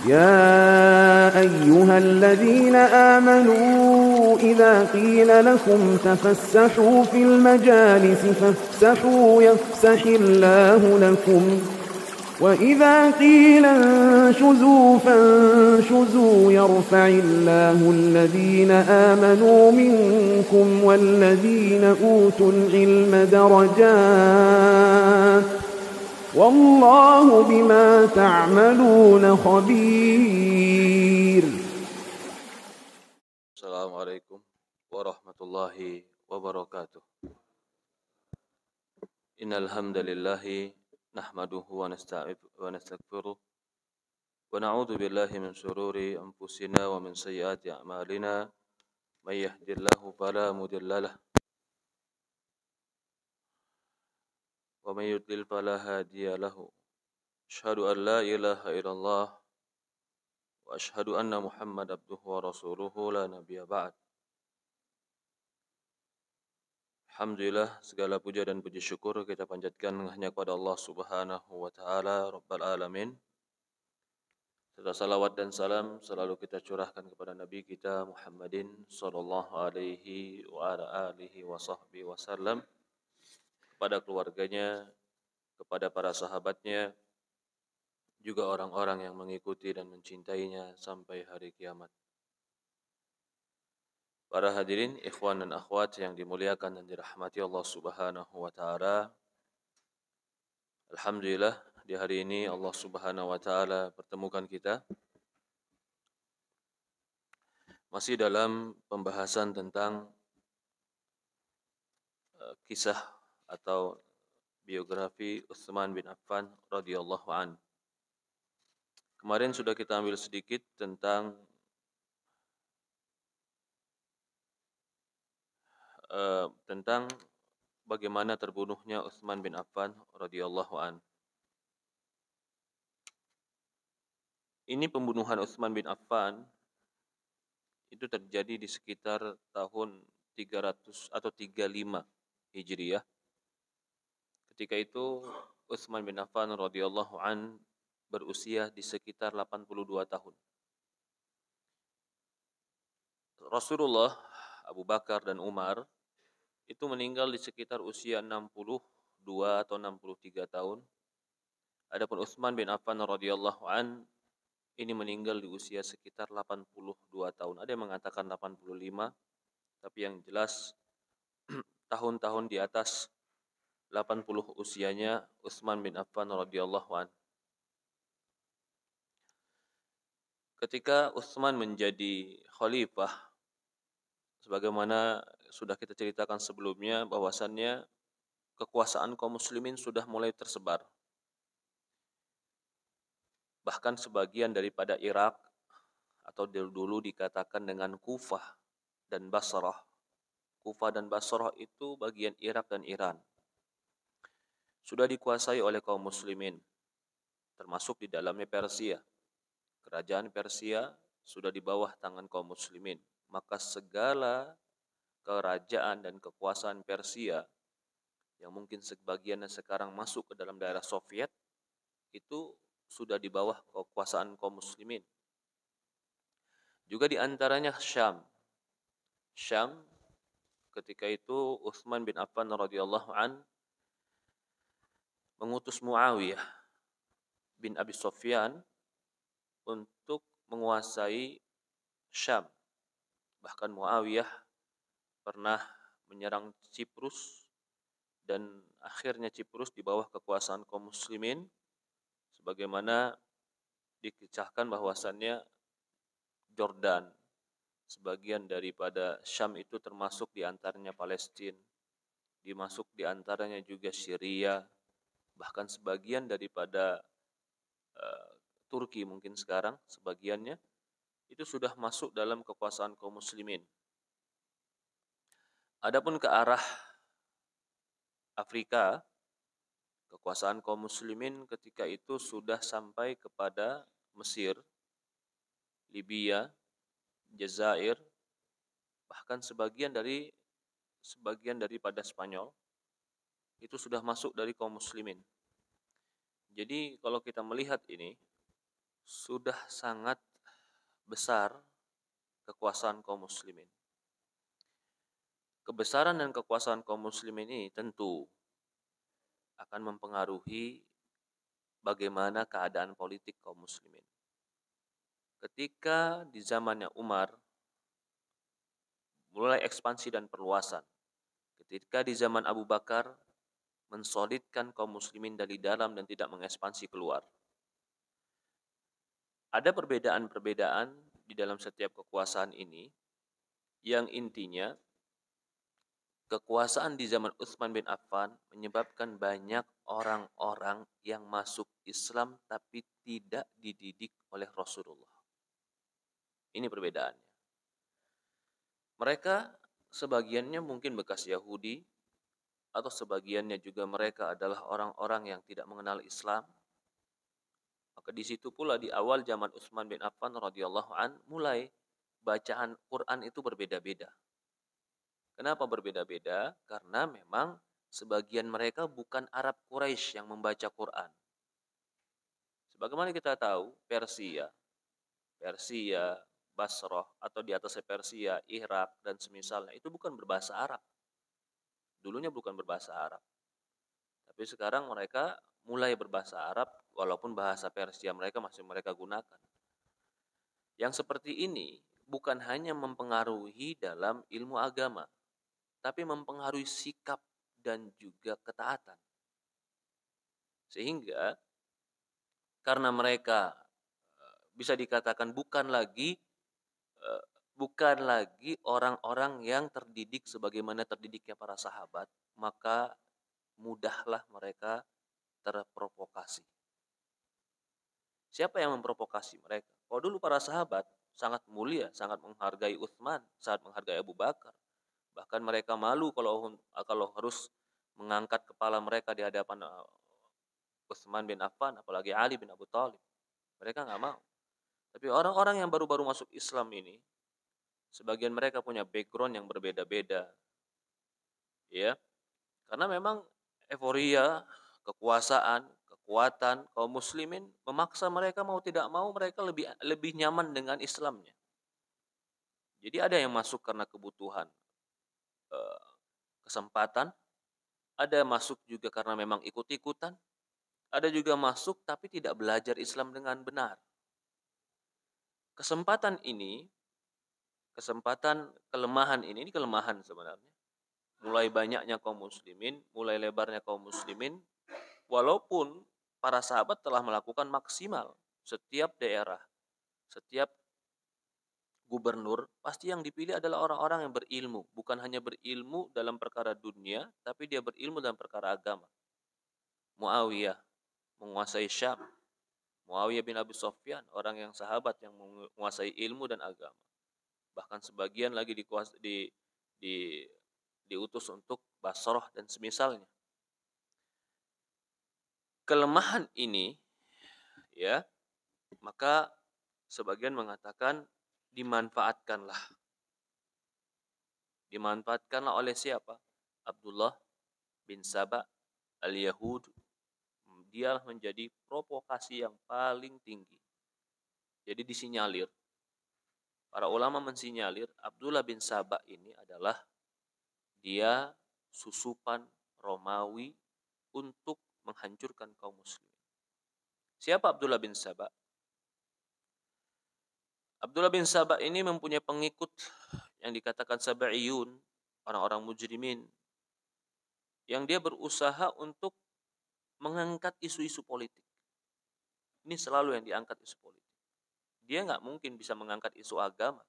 يا أيها الذين آمنوا إذا قيل لكم تفسحوا في المجالس فافسحوا يفسح الله لكم وإذا قيل انشزوا فانشزوا يرفع الله الذين آمنوا منكم والذين أوتوا العلم درجات والله بما تعملون خبير. السلام عليكم ورحمة الله وبركاته. إن الحمد لله نحمده ونستغفره ونعوذ بالله من شرور أنفسنا ومن سيئات أعمالنا من يهد الله فلا مضل له ومن يضلل فلا هادي له أشهد أن لا إله إلا الله وأشهد أن محمد عبده ورسوله لا نبي بعد. Alhamdulillah, segala puja dan puji syukur kita panjatkan hanya kepada Allah Subhanahu wa taala Rabbal alamin. Serta salawat dan salam selalu kita curahkan kepada Nabi kita Muhammadin sallallahu alaihi wa ala alihi wa sahbihi wasallam, kepada keluarganya, kepada para sahabatnya, juga orang-orang yang mengikuti dan mencintainya sampai hari kiamat. Para hadirin, ikhwan dan akhwat yang dimuliakan dan dirahmati Allah Subhanahu wa taala. Alhamdulillah, di hari ini Allah Subhanahu wa taala pertemukan kita masih dalam pembahasan tentang kisah atau biografi Utsman bin Affan radhiyallahu an. Kemarin sudah kita ambil sedikit tentang bagaimana terbunuhnya Utsman bin Affan radhiyallahu an. Ini pembunuhan Utsman bin Affan itu terjadi di sekitar tahun 300 atau 35 Hijriah. Ketika itu Utsman bin Affan radhiyallahu an berusia di sekitar 82 tahun. Rasulullah, Abu Bakar dan Umar itu meninggal di sekitar usia 62 atau 63 tahun. Adapun Utsman bin Affan radhiyallahu an ini meninggal di usia sekitar 82 tahun. Ada yang mengatakan 85, tapi yang jelas tahun-tahun di atas 80 usianya Utsman bin Affan radhiyallahu an. Ketika Utsman menjadi khalifah, sebagaimana sudah kita ceritakan sebelumnya, bahwasannya kekuasaan kaum muslimin sudah mulai tersebar. Bahkan sebagian daripada Irak, atau dulu dikatakan dengan Kufah dan Basrah. Kufah dan Basrah itu bagian Irak dan Iran. Sudah dikuasai oleh kaum muslimin, termasuk di dalamnya Persia. Kerajaan Persia sudah di bawah tangan kaum muslimin. Maka segala kerajaan dan kekuasaan Persia yang mungkin sebagiannya sekarang masuk ke dalam daerah Soviet itu sudah di bawah kekuasaan kaum muslimin. Juga di antaranya Syam. Syam ketika itu Utsman bin Affan radhiyallahu an mengutus Muawiyah bin Abi Sufyan untuk menguasai Syam. Bahkan Muawiyah pernah menyerang Ciprus dan akhirnya Ciprus di bawah kekuasaan kaum muslimin, sebagaimana dikisahkan bahwasannya Jordan, sebagian daripada Syam itu termasuk di antaranya Palestina, dimasuk di antaranya juga Syria, bahkan sebagian daripada Turki mungkin sekarang sebagiannya itu sudah masuk dalam kekuasaan kaum muslimin. Adapun ke arah Afrika, kekuasaan kaum muslimin ketika itu sudah sampai kepada Mesir, Libya, Jazair, bahkan sebagian daripada Spanyol itu sudah masuk dari kaum muslimin. Jadi kalau kita melihat ini, sudah sangat besar kekuasaan kaum muslimin. Kebesaran dan kekuasaan kaum muslimin ini tentu akan mempengaruhi bagaimana keadaan politik kaum muslimin. Ketika di zamannya Umar mulai ekspansi dan perluasan, ketika di zaman Abu Bakar mensolidkan kaum muslimin dari dalam dan tidak mengekspansi keluar. Ada perbedaan-perbedaan di dalam setiap kekuasaan ini yang intinya kekuasaan di zaman Utsman bin Affan menyebabkan banyak orang-orang yang masuk Islam tapi tidak dididik oleh Rasulullah. Ini perbedaannya. Mereka sebagiannya mungkin bekas Yahudi, atau sebagiannya juga mereka adalah orang-orang yang tidak mengenal Islam. Maka di situ pula di awal zaman Utsman bin Affan radhiyallahu an mulai bacaan Quran itu berbeda-beda. Kenapa berbeda-beda? Karena memang sebagian mereka bukan Arab Quraisy yang membaca Quran. Sebagaimana kita tahu, Persia, Basrah atau di atasnya Persia, Irak dan semisalnya itu bukan berbahasa Arab. Dulunya bukan berbahasa Arab. Tapi sekarang mereka mulai berbahasa Arab walaupun bahasa Persia mereka masih mereka gunakan. Yang seperti ini bukan hanya mempengaruhi dalam ilmu agama, tapi mempengaruhi sikap dan juga ketaatan. Sehingga karena mereka bisa dikatakan bukan lagi orang-orang yang terdidik sebagaimana terdidiknya para sahabat, maka mudahlah mereka terprovokasi. Siapa yang memprovokasi mereka? Kalau dulu para sahabat sangat mulia, sangat menghargai Utsman, sangat menghargai Abu Bakar. Bahkan mereka malu kalau harus mengangkat kepala mereka di hadapan Utsman bin Affan, apalagi Ali bin Abi Thalib. Mereka nggak mau. Tapi orang-orang yang baru-baru masuk Islam ini, sebagian mereka punya background yang berbeda-beda, ya, karena memang euforia, kekuasaan, kekuatan kaum muslimin memaksa mereka mau tidak mau mereka lebih nyaman dengan Islamnya. Jadi ada yang masuk karena kebutuhan, kesempatan, ada masuk juga karena memang ikut-ikutan, ada juga masuk tapi tidak belajar Islam dengan benar. Kesempatan kelemahan ini kelemahan sebenarnya. Mulai banyaknya kaum muslimin, mulai lebarnya kaum muslimin, walaupun para sahabat telah melakukan maksimal. Setiap daerah, setiap gubernur, pasti yang dipilih adalah orang-orang yang berilmu. Bukan hanya berilmu dalam perkara dunia, tapi dia berilmu dalam perkara agama. Muawiyah menguasai Syam. Muawiyah bin Abi Sufyan, orang yang sahabat yang menguasai ilmu dan agama. Bahkan sebagian lagi diutus untuk Basrah dan semisalnya. Kelemahan ini, ya, maka sebagian mengatakan dimanfaatkanlah oleh siapa? Abdullah bin Saba al-Yahud. Dia menjadi provokasi yang paling tinggi. Jadi disinyalir, para ulama mensinyalir Abdullah bin Saba ini adalah dia susupan Romawi untuk menghancurkan kaum muslimin. Siapa Abdullah bin Saba? Abdullah bin Saba ini mempunyai pengikut yang dikatakan Saba'iyun, orang-orang mujrimin, yang dia berusaha untuk mengangkat isu-isu politik. Ini selalu yang diangkat isu politik. Dia nggak mungkin bisa mengangkat isu agama.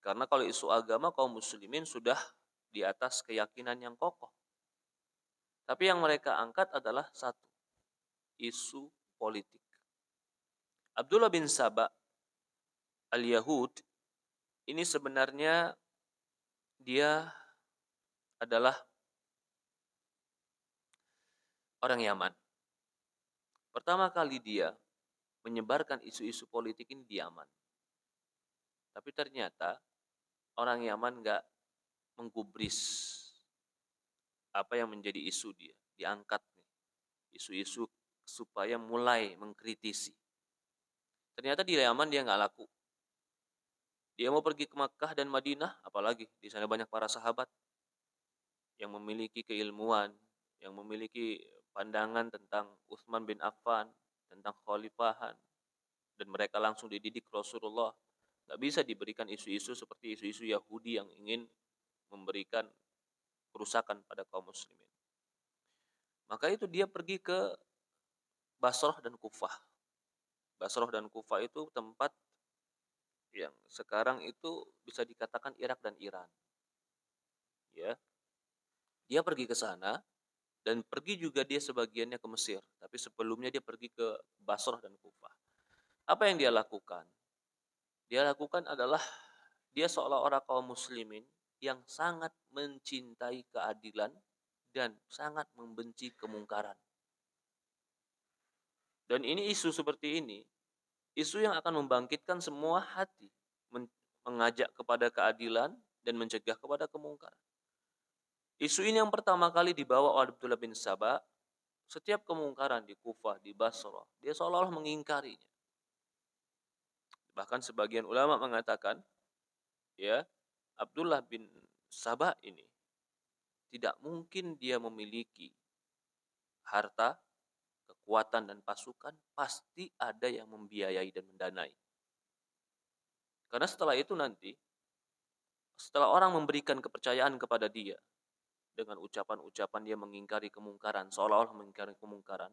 Karena kalau isu agama kaum muslimin sudah di atas keyakinan yang kokoh. Tapi yang mereka angkat adalah satu, isu politik. Abdullah bin Saba al-Yahud ini sebenarnya dia adalah orang Yaman. Pertama kali dia menyebarkan isu-isu politik ini di Yaman. Tapi ternyata orang Yaman nggak menggubris apa yang menjadi isu dia. Diangkat nih, isu-isu supaya mulai mengkritisi. Ternyata di Yaman dia nggak laku. Dia mau pergi ke Makkah dan Madinah, apalagi di sana banyak para sahabat yang memiliki keilmuan, yang memiliki pandangan tentang Utsman bin Affan, tentang khalifahan, dan mereka langsung dididik Rasulullah. Nggak bisa diberikan isu-isu seperti isu-isu Yahudi yang ingin memberikan kerusakan pada kaum muslimin. Maka itu dia pergi ke Basrah dan Kufah. Basrah dan Kufah itu tempat yang sekarang itu bisa dikatakan Irak dan Iran. Ya, dia pergi ke sana dan pergi juga dia sebagiannya ke Mesir, tapi sebelumnya dia pergi ke Basrah dan Kufah. Apa yang dia lakukan? Dia lakukan adalah dia seolah-olah kaum muslimin yang sangat mencintai keadilan dan sangat membenci kemungkaran. Dan ini isu seperti ini, isu yang akan membangkitkan semua hati, mengajak kepada keadilan dan mencegah kepada kemungkaran. Isu ini yang pertama kali dibawa oleh Abdullah bin Saba. Setiap kemungkaran di Kufah, di Basrah, dia seolah-olah mengingkarinya. Bahkan sebagian ulama mengatakan, ya, Abdullah bin Saba ini tidak mungkin dia memiliki harta, kekuatan dan pasukan, pasti ada yang membiayai dan mendanai. Karena setelah itu nanti, setelah orang memberikan kepercayaan kepada dia dengan ucapan-ucapan dia mengingkari kemungkaran, seolah-olah mengingkari kemungkaran,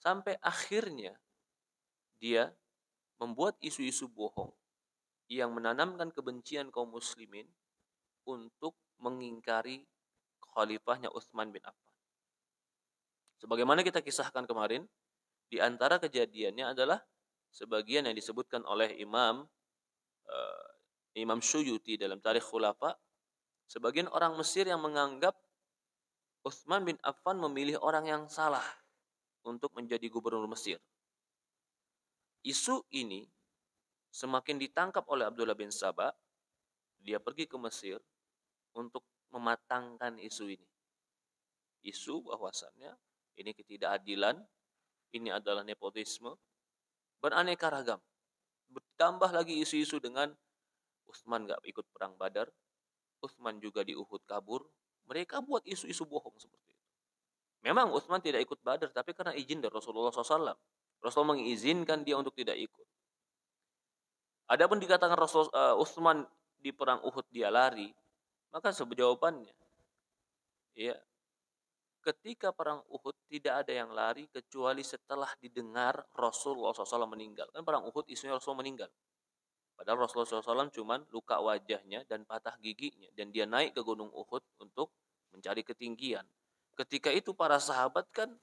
sampai akhirnya dia membuat isu-isu bohong yang menanamkan kebencian kaum muslimin untuk mengingkari khalifahnya Utsman bin Affan. Sebagaimana kita kisahkan kemarin, di antara kejadiannya adalah sebagian yang disebutkan oleh Imam Suyuti dalam Tarikh Khulafa, sebagian orang Mesir yang menganggap Utsman bin Affan memilih orang yang salah untuk menjadi gubernur Mesir. Isu ini semakin ditangkap oleh Abdullah bin Saba, dia pergi ke Mesir untuk mematangkan isu ini. Isu bahwasannya ini ketidakadilan, ini adalah nepotisme, beraneka ragam. Bertambah lagi isu-isu dengan Utsman gak ikut perang Badar, Utsman juga di Uhud kabur. Mereka buat isu-isu bohong seperti itu. Memang Utsman tidak ikut Badar, tapi karena izin dari Rasulullah SAW. Rasulullah mengizinkan dia untuk tidak ikut. Adapun dikatakan Utsman di perang Uhud dia lari, maka jawabannya, ya, ketika perang Uhud tidak ada yang lari kecuali setelah didengar Rasulullah SAW meninggal. Kan perang Uhud isunya Rasulullah meninggal. Padahal Rasulullah SAW cuma luka wajahnya dan patah giginya. Dan dia naik ke gunung Uhud untuk mencari ketinggian. Ketika itu para sahabat kan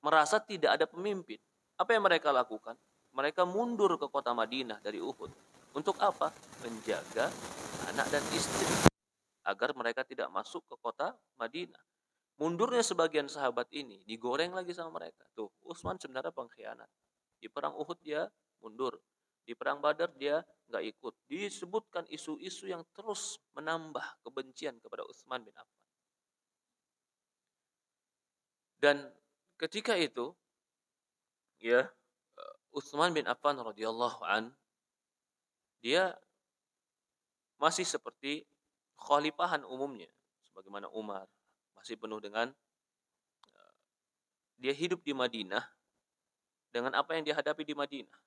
merasa tidak ada pemimpin. Apa yang mereka lakukan? Mereka mundur ke kota Madinah dari Uhud. Untuk apa? Menjaga anak dan istri. Agar mereka tidak masuk ke kota Madinah. Mundurnya sebagian sahabat ini digoreng lagi sama mereka. Tuh, Utsman sebenarnya pengkhianat. Di perang Uhud dia mundur. Di perang Badar dia nggak ikut. Disebutkan isu-isu yang terus menambah kebencian kepada Utsman bin Affan. Dan ketika itu, ya, Utsman bin Affan radhiyallahu an, dia masih seperti khalifahan umumnya, sebagaimana Umar, masih penuh dengan dia hidup di Madinah dengan apa yang dihadapi di Madinah.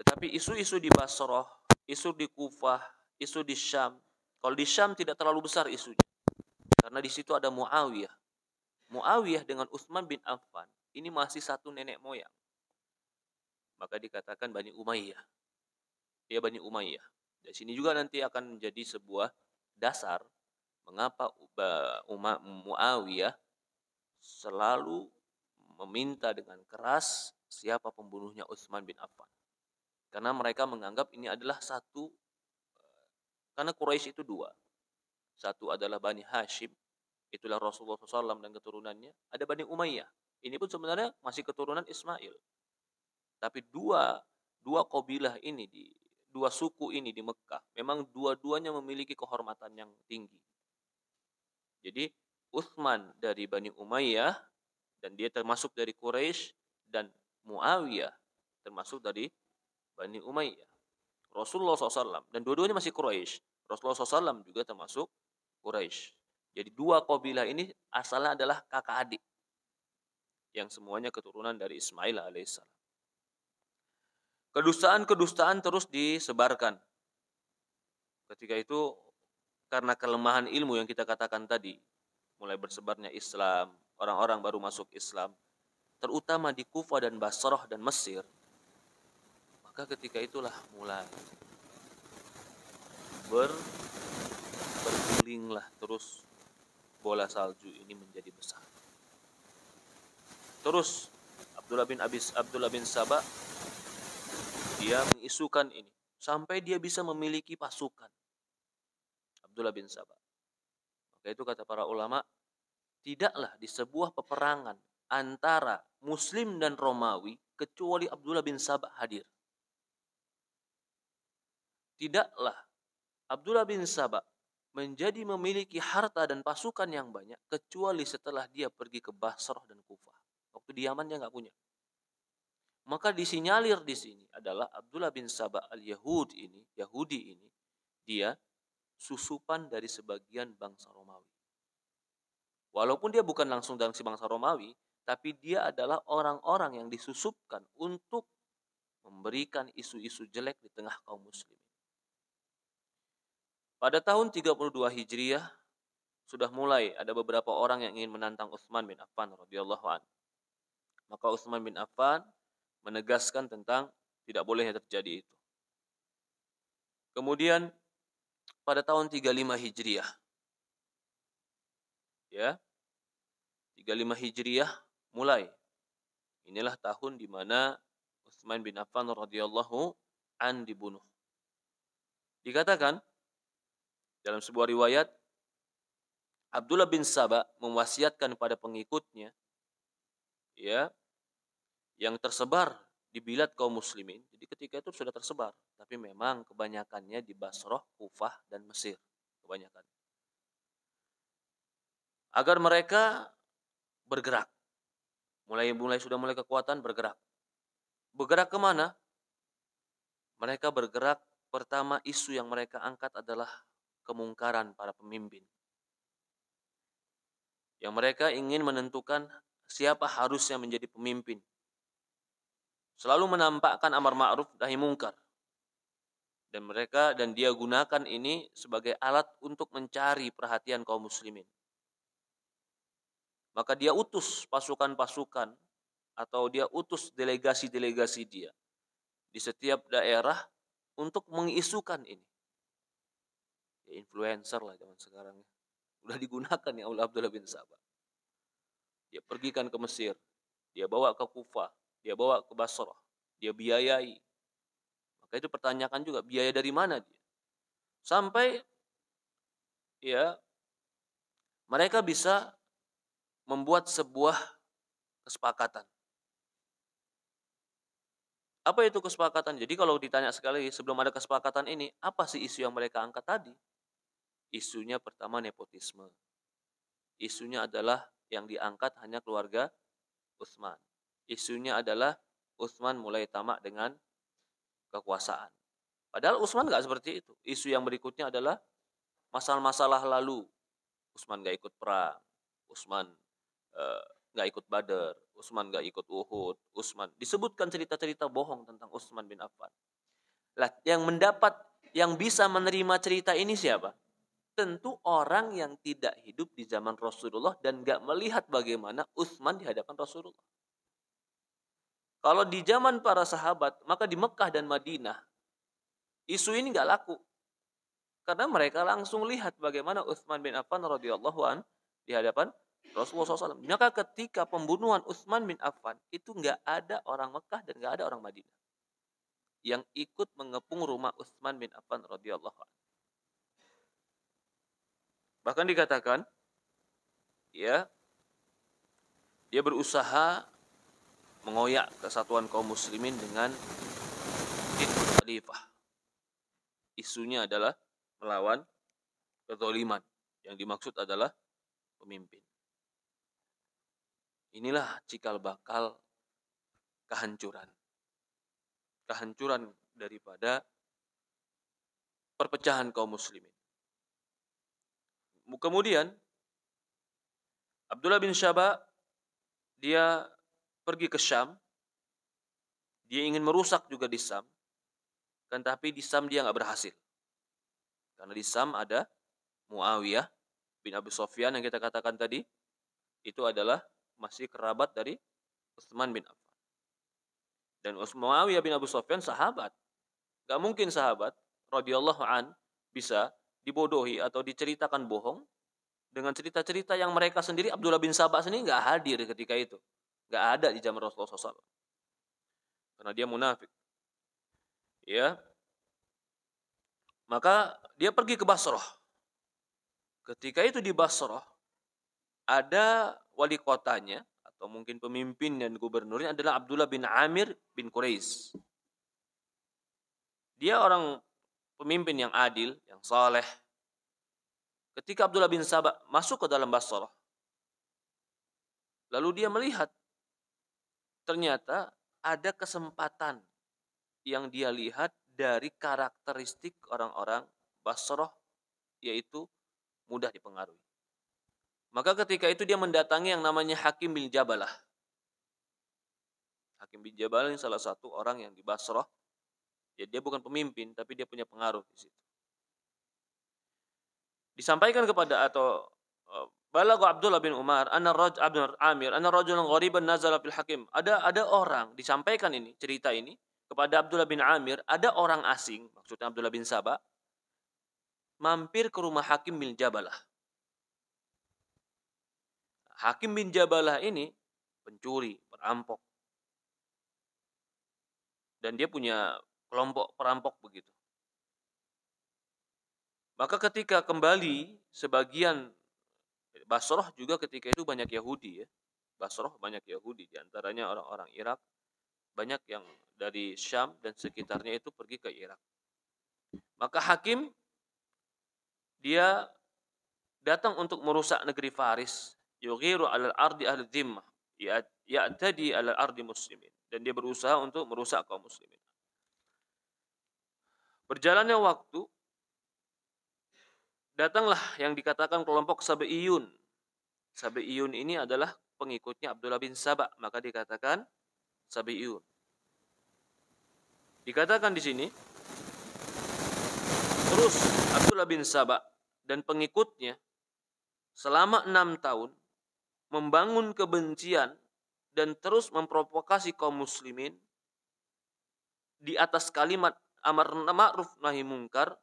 Tetapi isu-isu di Basrah, isu di Kufah, isu di Syam, kalau di Syam tidak terlalu besar isunya, karena di situ ada Muawiyah. Muawiyah dengan Utsman bin Affan ini masih satu nenek moyang. Maka dikatakan Bani Umayyah. Dia Bani Umayyah. Dari sini juga nanti akan menjadi sebuah dasar mengapa Muawiyah selalu meminta dengan keras siapa pembunuhnya Utsman bin Affan. Karena mereka menganggap ini adalah satu, karena Quraisy itu dua. Satu adalah Bani Hashim, itulah Rasulullah SAW dan keturunannya. Ada Bani Umayyah, ini pun sebenarnya masih keturunan Ismail. Tapi dua kabilah ini, dua suku ini di Mekah, memang dua-duanya memiliki kehormatan yang tinggi. Jadi Utsman dari Bani Umayyah, dan dia termasuk dari Quraisy, dan Muawiyah termasuk dari Bani Umayyah. Rasulullah SAW, dan dua-duanya masih Quraisy. Rasulullah SAW juga termasuk Quraisy. Jadi dua kabilah ini asalnya adalah kakak adik, yang semuanya keturunan dari Ismail alaihissalam. Kedustaan-kedustaan terus disebarkan. Ketika itu karena kelemahan ilmu yang kita katakan tadi, mulai bersebarnya Islam, orang-orang baru masuk Islam, terutama di Kufah dan Basrah dan Mesir, maka ketika itulah mulai bergulinglah terus bola salju ini menjadi besar. Terus Abdullah bin Sabah dia mengisukan ini sampai dia bisa memiliki pasukan. Abdullah bin Sabah. Maka itu kata para ulama, tidaklah di sebuah peperangan antara Muslim dan Romawi kecuali Abdullah bin Sabah hadir. Tidaklah Abdullah bin Sabah menjadi memiliki harta dan pasukan yang banyak kecuali setelah dia pergi ke Basrah dan Kufah. Waktu di Yaman dia nggak punya. Maka disinyalir di sini adalah Abdullah bin Sabah Yahudi ini, dia susupan dari sebagian bangsa Romawi. Walaupun dia bukan langsung dari bangsa Romawi, tapi dia adalah orang-orang yang disusupkan untuk memberikan isu-isu jelek di tengah kaum muslimin. Pada tahun 32 Hijriah sudah mulai ada beberapa orang yang ingin menantang Utsman bin Affan radhiyallahu anhu. Maka Utsman bin Affan menegaskan tentang tidak bolehnya terjadi itu. Kemudian pada tahun 35 Hijriah, ya, 35 Hijriah mulai. Inilah tahun di mana Utsman bin Affan radhiyallahu an dibunuh. Dikatakan dalam sebuah riwayat, Abdullah bin Sabah mewasiatkan pada pengikutnya, ya, yang tersebar di bilad kaum muslimin. Jadi ketika itu sudah tersebar, tapi memang kebanyakannya di Basrah, Kufah, dan Mesir. Kebanyakan. Agar mereka bergerak. Sudah mulai kekuatan bergerak. Bergerak kemana? Mereka bergerak, pertama isu yang mereka angkat adalah kemungkaran para pemimpin. Yang mereka ingin menentukan siapa harusnya menjadi pemimpin. Selalu menampakkan amar ma'ruf nahi mungkar. Dan dia gunakan ini sebagai alat untuk mencari perhatian kaum muslimin. Maka dia utus pasukan-pasukan atau dia utus delegasi-delegasi dia di setiap daerah untuk mengisukan ini. Ya, influencer lah zaman sekarang. Udah digunakan ya oleh Abdullah bin Sabah. Dia pergikan ke Mesir, dia bawa ke Kufah, dia bawa ke Basrah, dia biayai. Maka itu pertanyakan juga, biaya dari mana dia? Sampai ya mereka bisa membuat sebuah kesepakatan. Apa itu kesepakatan? Jadi kalau ditanya sekali sebelum ada kesepakatan ini, apa sih isu yang mereka angkat tadi? Isunya pertama nepotisme. Isunya adalah yang diangkat hanya keluarga Utsman. Isunya adalah Utsman mulai tamak dengan kekuasaan. Padahal Utsman nggak seperti itu. Isu yang berikutnya adalah masalah-masalah lalu. Utsman nggak ikut perang. Utsman nggak ikut Badar. Utsman nggak ikut Uhud. Utsman disebutkan cerita-cerita bohong tentang Utsman bin Affan. Lah, yang bisa menerima cerita ini siapa? Tentu orang yang tidak hidup di zaman Rasulullah dan nggak melihat bagaimana Utsman di hadapan Rasulullah. Kalau di zaman para sahabat, maka di Mekah dan Madinah, isu ini nggak laku. Karena mereka langsung lihat bagaimana Utsman bin Affan radhiyallahu an di hadapan Rasulullah SAW. Maka ketika pembunuhan Utsman bin Affan, itu nggak ada orang Mekah dan nggak ada orang Madinah yang ikut mengepung rumah Utsman bin Affan radhiyallahu an. Bahkan dikatakan, ya, dia berusaha mengoyak kesatuan kaum muslimin dengan khalifah. Isunya adalah melawan kezaliman. Yang dimaksud adalah pemimpin. Inilah cikal bakal kehancuran. kehancuran daripada perpecahan kaum muslimin. Kemudian Abdullah bin Saba dia pergi ke Syam. Dia ingin merusak juga di Syam. Kan tapi di Syam dia nggak berhasil. Karena di Syam ada Muawiyah bin Abi Sufyan yang kita katakan tadi. Itu adalah masih kerabat dari Utsman bin Affan. Dan Muawiyah bin Abi Sufyan sahabat. Gak mungkin sahabat radhiyallahu an bisa dibodohi atau diceritakan bohong dengan cerita-cerita yang mereka sendiri. Abdullah bin Saba sendiri gak hadir ketika itu. Gak ada di zaman Rasulullah SAW. Karena dia munafik. Ya. Maka dia pergi ke Basrah. Ketika itu di Basrah ada wali kotanya atau mungkin pemimpin dan gubernurnya adalah Abdullah bin Amir bin Quraish. Dia orang pemimpin yang adil, yang saleh. Ketika Abdullah bin Saba masuk ke dalam Basrah, lalu dia melihat ternyata ada kesempatan yang dia lihat dari karakteristik orang-orang Basrah, yaitu mudah dipengaruhi. Maka ketika itu dia mendatangi yang namanya Hakim bin Jabalah. Hakim bin Jabalah ini salah satu orang yang di Basrah. Ya, dia bukan pemimpin, tapi dia punya pengaruh di situ. Disampaikan kepada atau balagha Abdullah bin Umar, anna Abdul Amir, anna rajulan ghariban nazala fil Hakim. Ada orang, disampaikan ini, cerita ini kepada Abdullah bin Amir, ada orang asing, maksudnya Abdullah bin Saba, mampir ke rumah Hakim bin Jabalah. Hakim bin Jabalah ini pencuri, perampok. Dan dia punya kelompok perampok begitu. Maka ketika kembali, sebagian Basrah juga ketika itu banyak Yahudi ya. Basrah banyak Yahudi, diantaranya orang-orang Irak. Banyak yang dari Syam dan sekitarnya itu pergi ke Irak. Maka Hakim dia datang untuk merusak negeri Faris. Yughiru alal ardi ahli dhimmah. Ya'tadi alal ardi muslimin. Dan dia berusaha untuk merusak kaum muslimin. Berjalannya waktu, datanglah yang dikatakan kelompok Sabi'iyun. Sabi'iyun ini adalah pengikutnya Abdullah bin Saba, maka dikatakan Sabi'iyun. Dikatakan di sini, terus Abdullah bin Saba dan pengikutnya selama 6 tahun membangun kebencian dan terus memprovokasi kaum muslimin di atas kalimat amar ma'ruf nahi mungkar.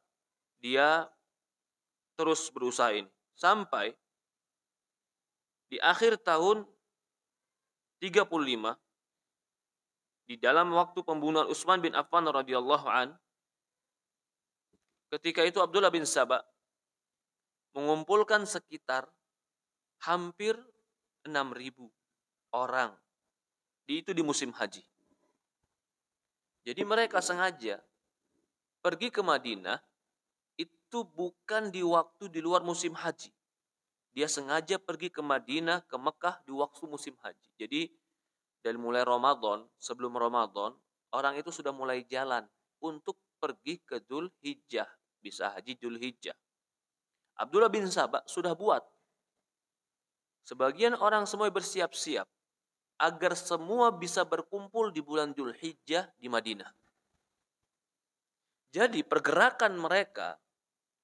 Dia terus berusaha ini sampai di akhir tahun 35 di dalam waktu pembunuhan Utsman bin Affan radhiyallahu an, ketika itu Abdullah bin Saba mengumpulkan sekitar hampir 6.000 orang. Itu di musim haji. Jadi mereka sengaja pergi ke Madinah itu bukan di waktu di luar musim haji. Dia sengaja pergi ke Madinah, ke Mekah di waktu musim haji. Jadi dari mulai Ramadan, sebelum Ramadan, orang itu sudah mulai jalan untuk pergi ke Dzulhijjah. Bisa haji Dzulhijjah. Abdullah bin Saba sudah buat. Sebagian orang semua bersiap-siap agar semua bisa berkumpul di bulan Dzulhijjah di Madinah. Jadi pergerakan mereka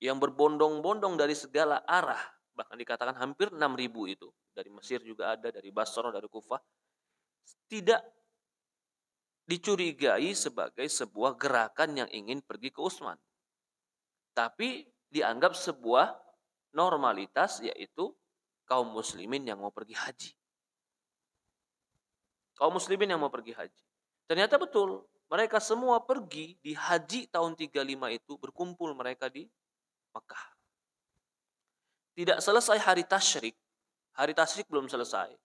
yang berbondong-bondong dari segala arah, bahkan dikatakan hampir 6.000 itu, dari Mesir juga ada, dari Basrah, dari Kufah, tidak dicurigai sebagai sebuah gerakan yang ingin pergi ke Utsman. Tapi dianggap sebuah normalitas, yaitu kaum muslimin yang mau pergi haji. Kaum muslimin yang mau pergi haji. Ternyata betul, mereka semua pergi di haji tahun 35 itu, berkumpul mereka di Mekah. Tidak selesai hari tasyrik belum selesai.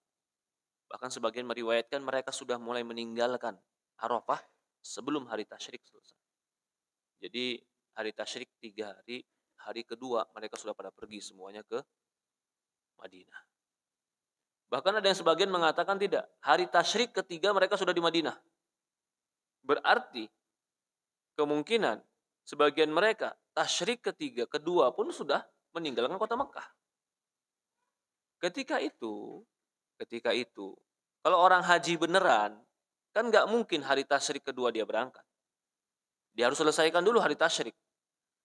Bahkan sebagian meriwayatkan mereka sudah mulai meninggalkan Arafah sebelum hari tasyrik selesai. Jadi hari tasyrik 3 hari, hari kedua mereka sudah pada pergi semuanya ke Madinah. Bahkan ada yang sebagian mengatakan tidak. Hari tasyrik ketiga mereka sudah di Madinah. Berarti kemungkinan sebagian mereka tasyrik ketiga, kedua pun sudah meninggalkan kota Mekah. Ketika itu, kalau orang haji beneran, kan nggak mungkin hari tasyrik kedua dia berangkat. Dia harus selesaikan dulu hari tasyrik.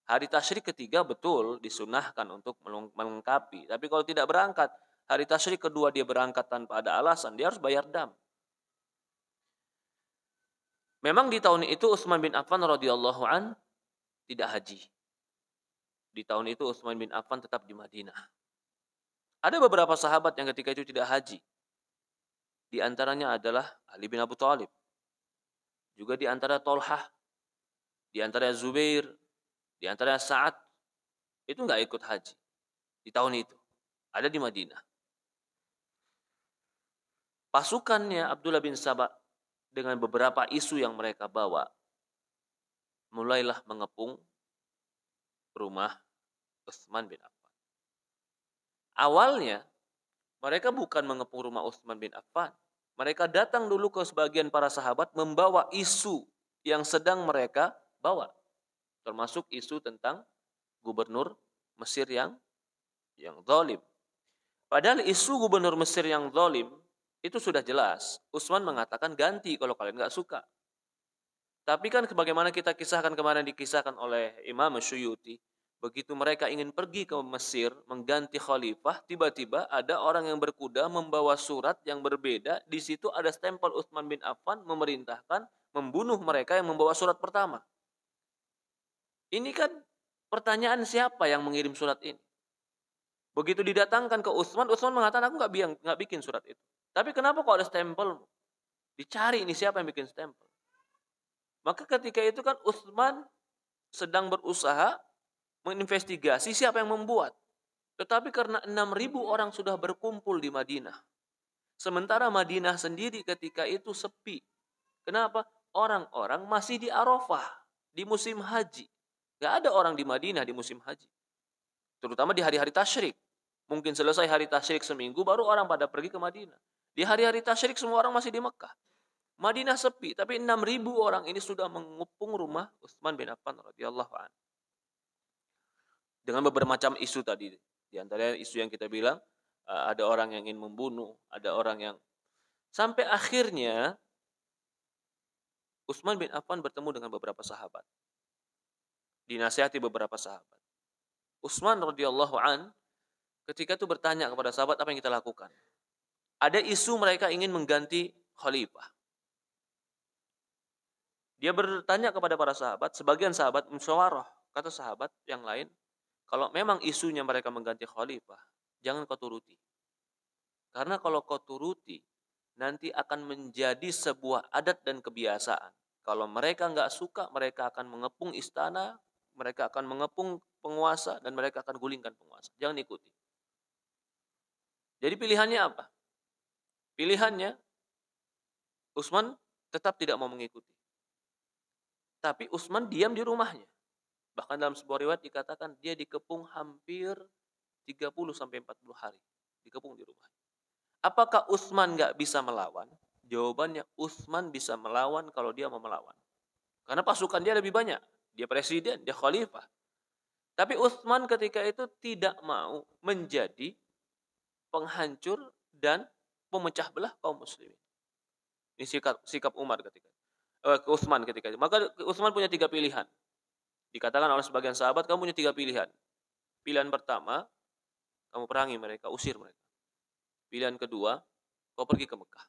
Hari tasyrik ketiga betul disunahkan untuk melengkapi. Tapi kalau tidak berangkat, hari tasyrik kedua dia berangkat tanpa ada alasan, dia harus bayar dam. Memang di tahun itu Utsman bin Affan radhiyallahu an tidak haji. Di tahun itu Utsman bin Affan tetap di Madinah. Ada beberapa sahabat yang ketika itu tidak haji. Di antaranya adalah Ali bin Abi Thalib. Juga di antara Tolhah, di antara Zubair, di antara Sa'ad, itu nggak ikut haji. Di tahun itu. Ada di Madinah. Pasukannya Abdullah bin Sabah dengan beberapa isu yang mereka bawa, mulailah mengepung rumah Utsman bin Affan. Awalnya, mereka bukan mengepung rumah Utsman bin Affan. Mereka datang dulu ke sebagian para sahabat membawa isu yang sedang mereka bawa. Termasuk isu tentang gubernur Mesir yang zalim. Padahal isu gubernur Mesir yang zalim itu sudah jelas. Utsman mengatakan ganti kalau kalian nggak suka. Tapi kan sebagaimana kita kisahkan kemarin dikisahkan oleh Imam Syuyuti, begitu mereka ingin pergi ke Mesir mengganti khalifah, tiba-tiba ada orang yang berkuda membawa surat yang berbeda. Di situ ada stempel Utsman bin Affan memerintahkan membunuh mereka yang membawa surat pertama. Ini kan pertanyaan siapa yang mengirim surat ini? Begitu didatangkan ke Utsman, Utsman mengatakan aku nggak bikin surat itu. Tapi kenapa kok ada stempel? Dicari ini siapa yang bikin stempel. Maka ketika itu kan Utsman sedang berusaha menginvestigasi siapa yang membuat. Tetapi karena 6.000 orang sudah berkumpul di Madinah. Sementara Madinah sendiri ketika itu sepi. Kenapa? Orang-orang masih di Arafah, di musim haji. Gak ada orang di Madinah di musim haji. Terutama di hari-hari tasyrik. Mungkin selesai hari tasyrik seminggu baru orang pada pergi ke Madinah. Di hari-hari tasyrik semua orang masih di Mekah. Madinah sepi, tapi 6.000 orang ini sudah mengepung rumah Utsman bin Affan radhiyallahu anhu. Dengan beberapa macam isu tadi. Di antara isu yang kita bilang, ada orang yang ingin membunuh, ada orang yang... Sampai akhirnya, Utsman bin Affan bertemu dengan beberapa sahabat. Dinasihati beberapa sahabat. Utsman radhiyallahu an ketika itu bertanya kepada sahabat, apa yang kita lakukan? Ada isu mereka ingin mengganti khalifah. Dia bertanya kepada para sahabat, sebagian sahabat musyawarah. Kata sahabat yang lain, kalau memang isunya mereka mengganti khalifah, jangan kau turuti. Karena kalau kau turuti, nanti akan menjadi sebuah adat dan kebiasaan. Kalau mereka nggak suka, mereka akan mengepung istana, mereka akan mengepung penguasa, dan mereka akan gulingkan penguasa. Jangan ikuti. Jadi pilihannya apa? Pilihannya, Utsman tetap tidak mau mengikuti. Tapi Utsman diam di rumahnya. Bahkan dalam sebuah riwayat dikatakan dia dikepung hampir 30-40 hari. Dikepung di rumahnya. Apakah Utsman nggak bisa melawan? Jawabannya Utsman bisa melawan kalau dia mau melawan. Karena pasukan dia lebih banyak. Dia presiden, dia khalifah. Tapi Utsman ketika itu tidak mau menjadi penghancur dan pemecah belah kaum muslimin. Ini sikap Umar ketika itu. Utsman ketika itu. Maka Utsman punya 3 pilihan. Dikatakan oleh sebagian sahabat, kamu punya 3 pilihan. Pilihan pertama, kamu perangi mereka, usir mereka. Pilihan kedua, kau pergi ke Mekah.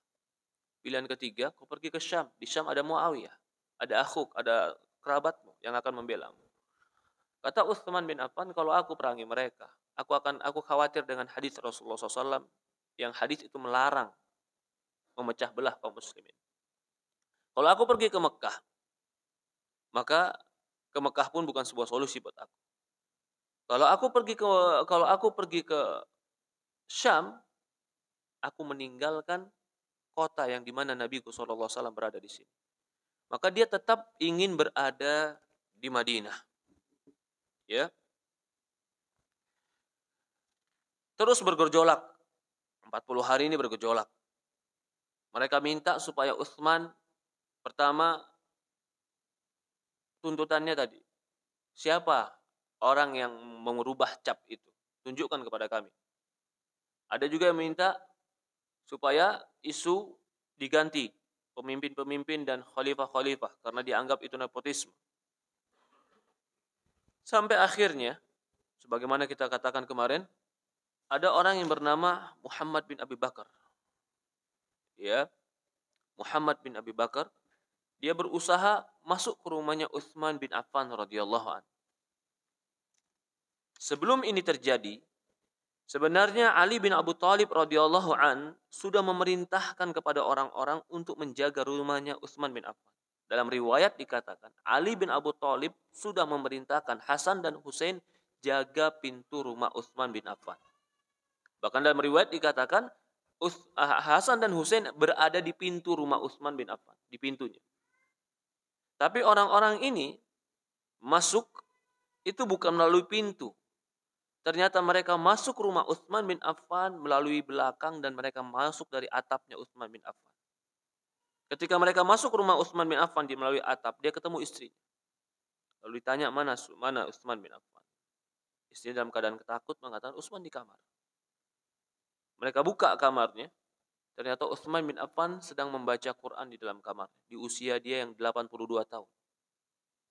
Pilihan ketiga, kau pergi ke Syam. Di Syam ada Muawiyah, ada akhuk, ada kerabatmu yang akan membelamu. Kata Utsman bin Affan, kalau aku perangi mereka, aku khawatir dengan hadis Rasulullah SAW yang hadis itu melarang memecah belah kaum muslimin. Kalau aku pergi ke Mekah, maka ke Mekah pun bukan sebuah solusi buat aku. Kalau aku pergi ke Syam, aku meninggalkan kota yang dimana Nabi SAW berada di sini. Maka dia tetap ingin berada di Madinah. Ya. Terus bergejolak. 40 hari ini bergejolak. Mereka minta supaya Utsman pertama tuntutannya tadi. Siapa orang yang merubah cap itu? Tunjukkan kepada kami. Ada juga yang minta supaya isu diganti pemimpin-pemimpin dan khalifah-khalifah karena dianggap itu nepotisme. Sampai akhirnya, sebagaimana kita katakan kemarin, ada orang yang bernama Muhammad bin Abi Bakar. Ya, Muhammad bin Abi Bakar, dia berusaha masuk ke rumahnya Utsman bin Affan radhiyallahu anhu. Sebelum ini terjadi, sebenarnya Ali bin Abu Thalib radhiyallahu an sudah memerintahkan kepada orang-orang untuk menjaga rumahnya Utsman bin Affan. Dalam riwayat dikatakan, Ali bin Abu Thalib sudah memerintahkan Hasan dan Husain jaga pintu rumah Utsman bin Affan. Bahkan dalam riwayat dikatakan, Hasan dan Husain berada di pintu rumah Utsman bin Affan, di pintunya. Tapi orang-orang ini masuk itu bukan melalui pintu. Ternyata mereka masuk rumah Utsman bin Affan melalui belakang dan mereka masuk dari atapnya Utsman bin Affan. Ketika mereka masuk rumah Utsman bin Affan melalui atap, dia ketemu istrinya. Lalu ditanya, mana Utsman bin Affan? Istrinya dalam keadaan ketakut mengatakan, Utsman di kamar. Mereka buka kamarnya. Ternyata Utsman bin Affan sedang membaca Quran di dalam kamar. Di usia dia yang 82 tahun.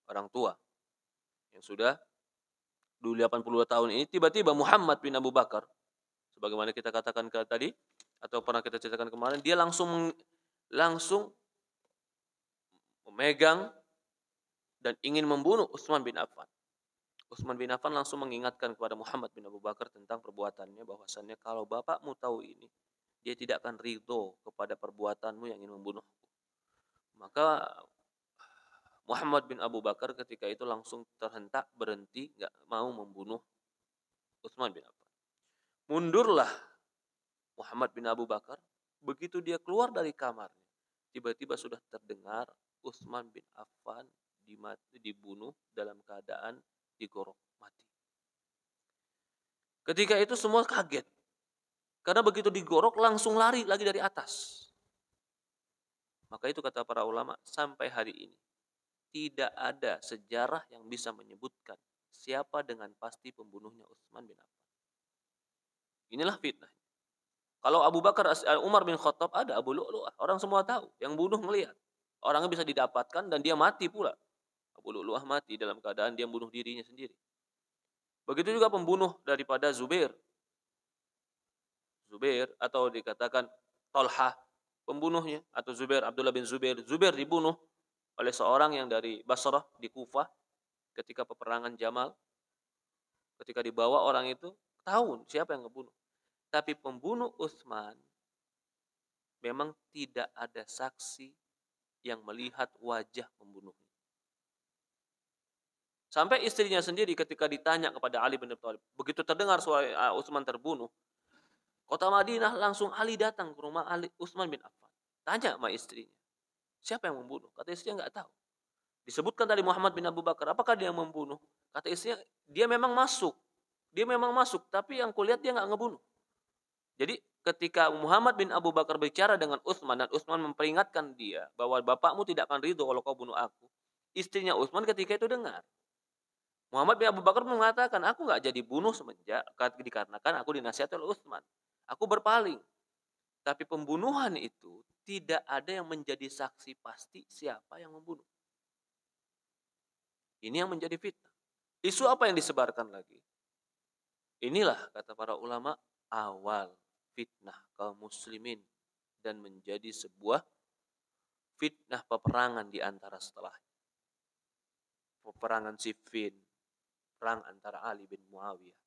Orang tua. Yang sudah dulu 82 tahun ini, tiba-tiba Muhammad bin Abu Bakar, sebagaimana kita katakan tadi, atau pernah kita ceritakan kemarin, dia langsung memegang dan ingin membunuh Utsman bin Affan. Utsman bin Affan langsung mengingatkan kepada Muhammad bin Abu Bakar tentang perbuatannya, bahwasannya kalau bapakmu tahu ini, dia tidak akan ridho kepada perbuatanmu yang ingin membunuhku. Maka Muhammad bin Abu Bakar ketika itu langsung terhentak, berhenti, nggak mau membunuh Utsman bin Affan. Mundurlah Muhammad bin Abu Bakar. Begitu dia keluar dari kamarnya, tiba-tiba sudah terdengar Utsman bin Affan dibunuh dalam keadaan digorok mati. Ketika itu semua kaget. Karena begitu digorok langsung lari lagi dari atas. Maka itu kata para ulama, sampai hari ini tidak ada sejarah yang bisa menyebutkan siapa dengan pasti pembunuhnya Utsman bin Affan. Inilah fitnah. Kalau Abu Bakar, Umar bin Khattab ada, Abu Lu'lu'ah, orang semua tahu, yang bunuh melihat. Orangnya bisa didapatkan dan dia mati pula. Abu Lu'lu'ah mati dalam keadaan dia bunuh dirinya sendiri. Begitu juga pembunuh daripada Zubair atau dikatakan Tolhah pembunuhnya, atau Abdullah bin Zubair. Zubair dibunuh oleh seorang yang dari Basrah di Kufah ketika peperangan Jamal. Ketika dibawa orang itu, tahu siapa yang ngebunuh. Tapi pembunuh Utsman memang tidak ada saksi yang melihat wajah pembunuhnya. Sampai istrinya sendiri ketika ditanya kepada Ali bin Abi Thalib, begitu terdengar suara Utsman terbunuh, kota Madinah langsung Ali datang ke rumah Utsman bin Affan. Tanya sama istrinya, siapa yang membunuh? Kata istrinya nggak tahu. Disebutkan tadi Muhammad bin Abu Bakar, apakah dia yang membunuh? Kata istrinya, dia memang masuk, tapi yang kulihat dia nggak ngebunuh. Jadi ketika Muhammad bin Abu Bakar bicara dengan Utsman dan Utsman memperingatkan dia bahwa bapakmu tidak akan ridho kalau kau bunuh aku, istrinya Utsman ketika itu dengar. Muhammad bin Abu Bakar mengatakan, aku nggak jadi bunuh semenjak dikarenakan aku dinasihati oleh Utsman. Aku berpaling. Tapi pembunuhan itu tidak ada yang menjadi saksi pasti siapa yang membunuh. Ini yang menjadi fitnah. Isu apa yang disebarkan lagi? Inilah kata para ulama awal fitnah kaum muslimin dan menjadi sebuah fitnah peperangan di antara setelahnya. Peperangan Siffin, perang antara Ali bin Muawiyah.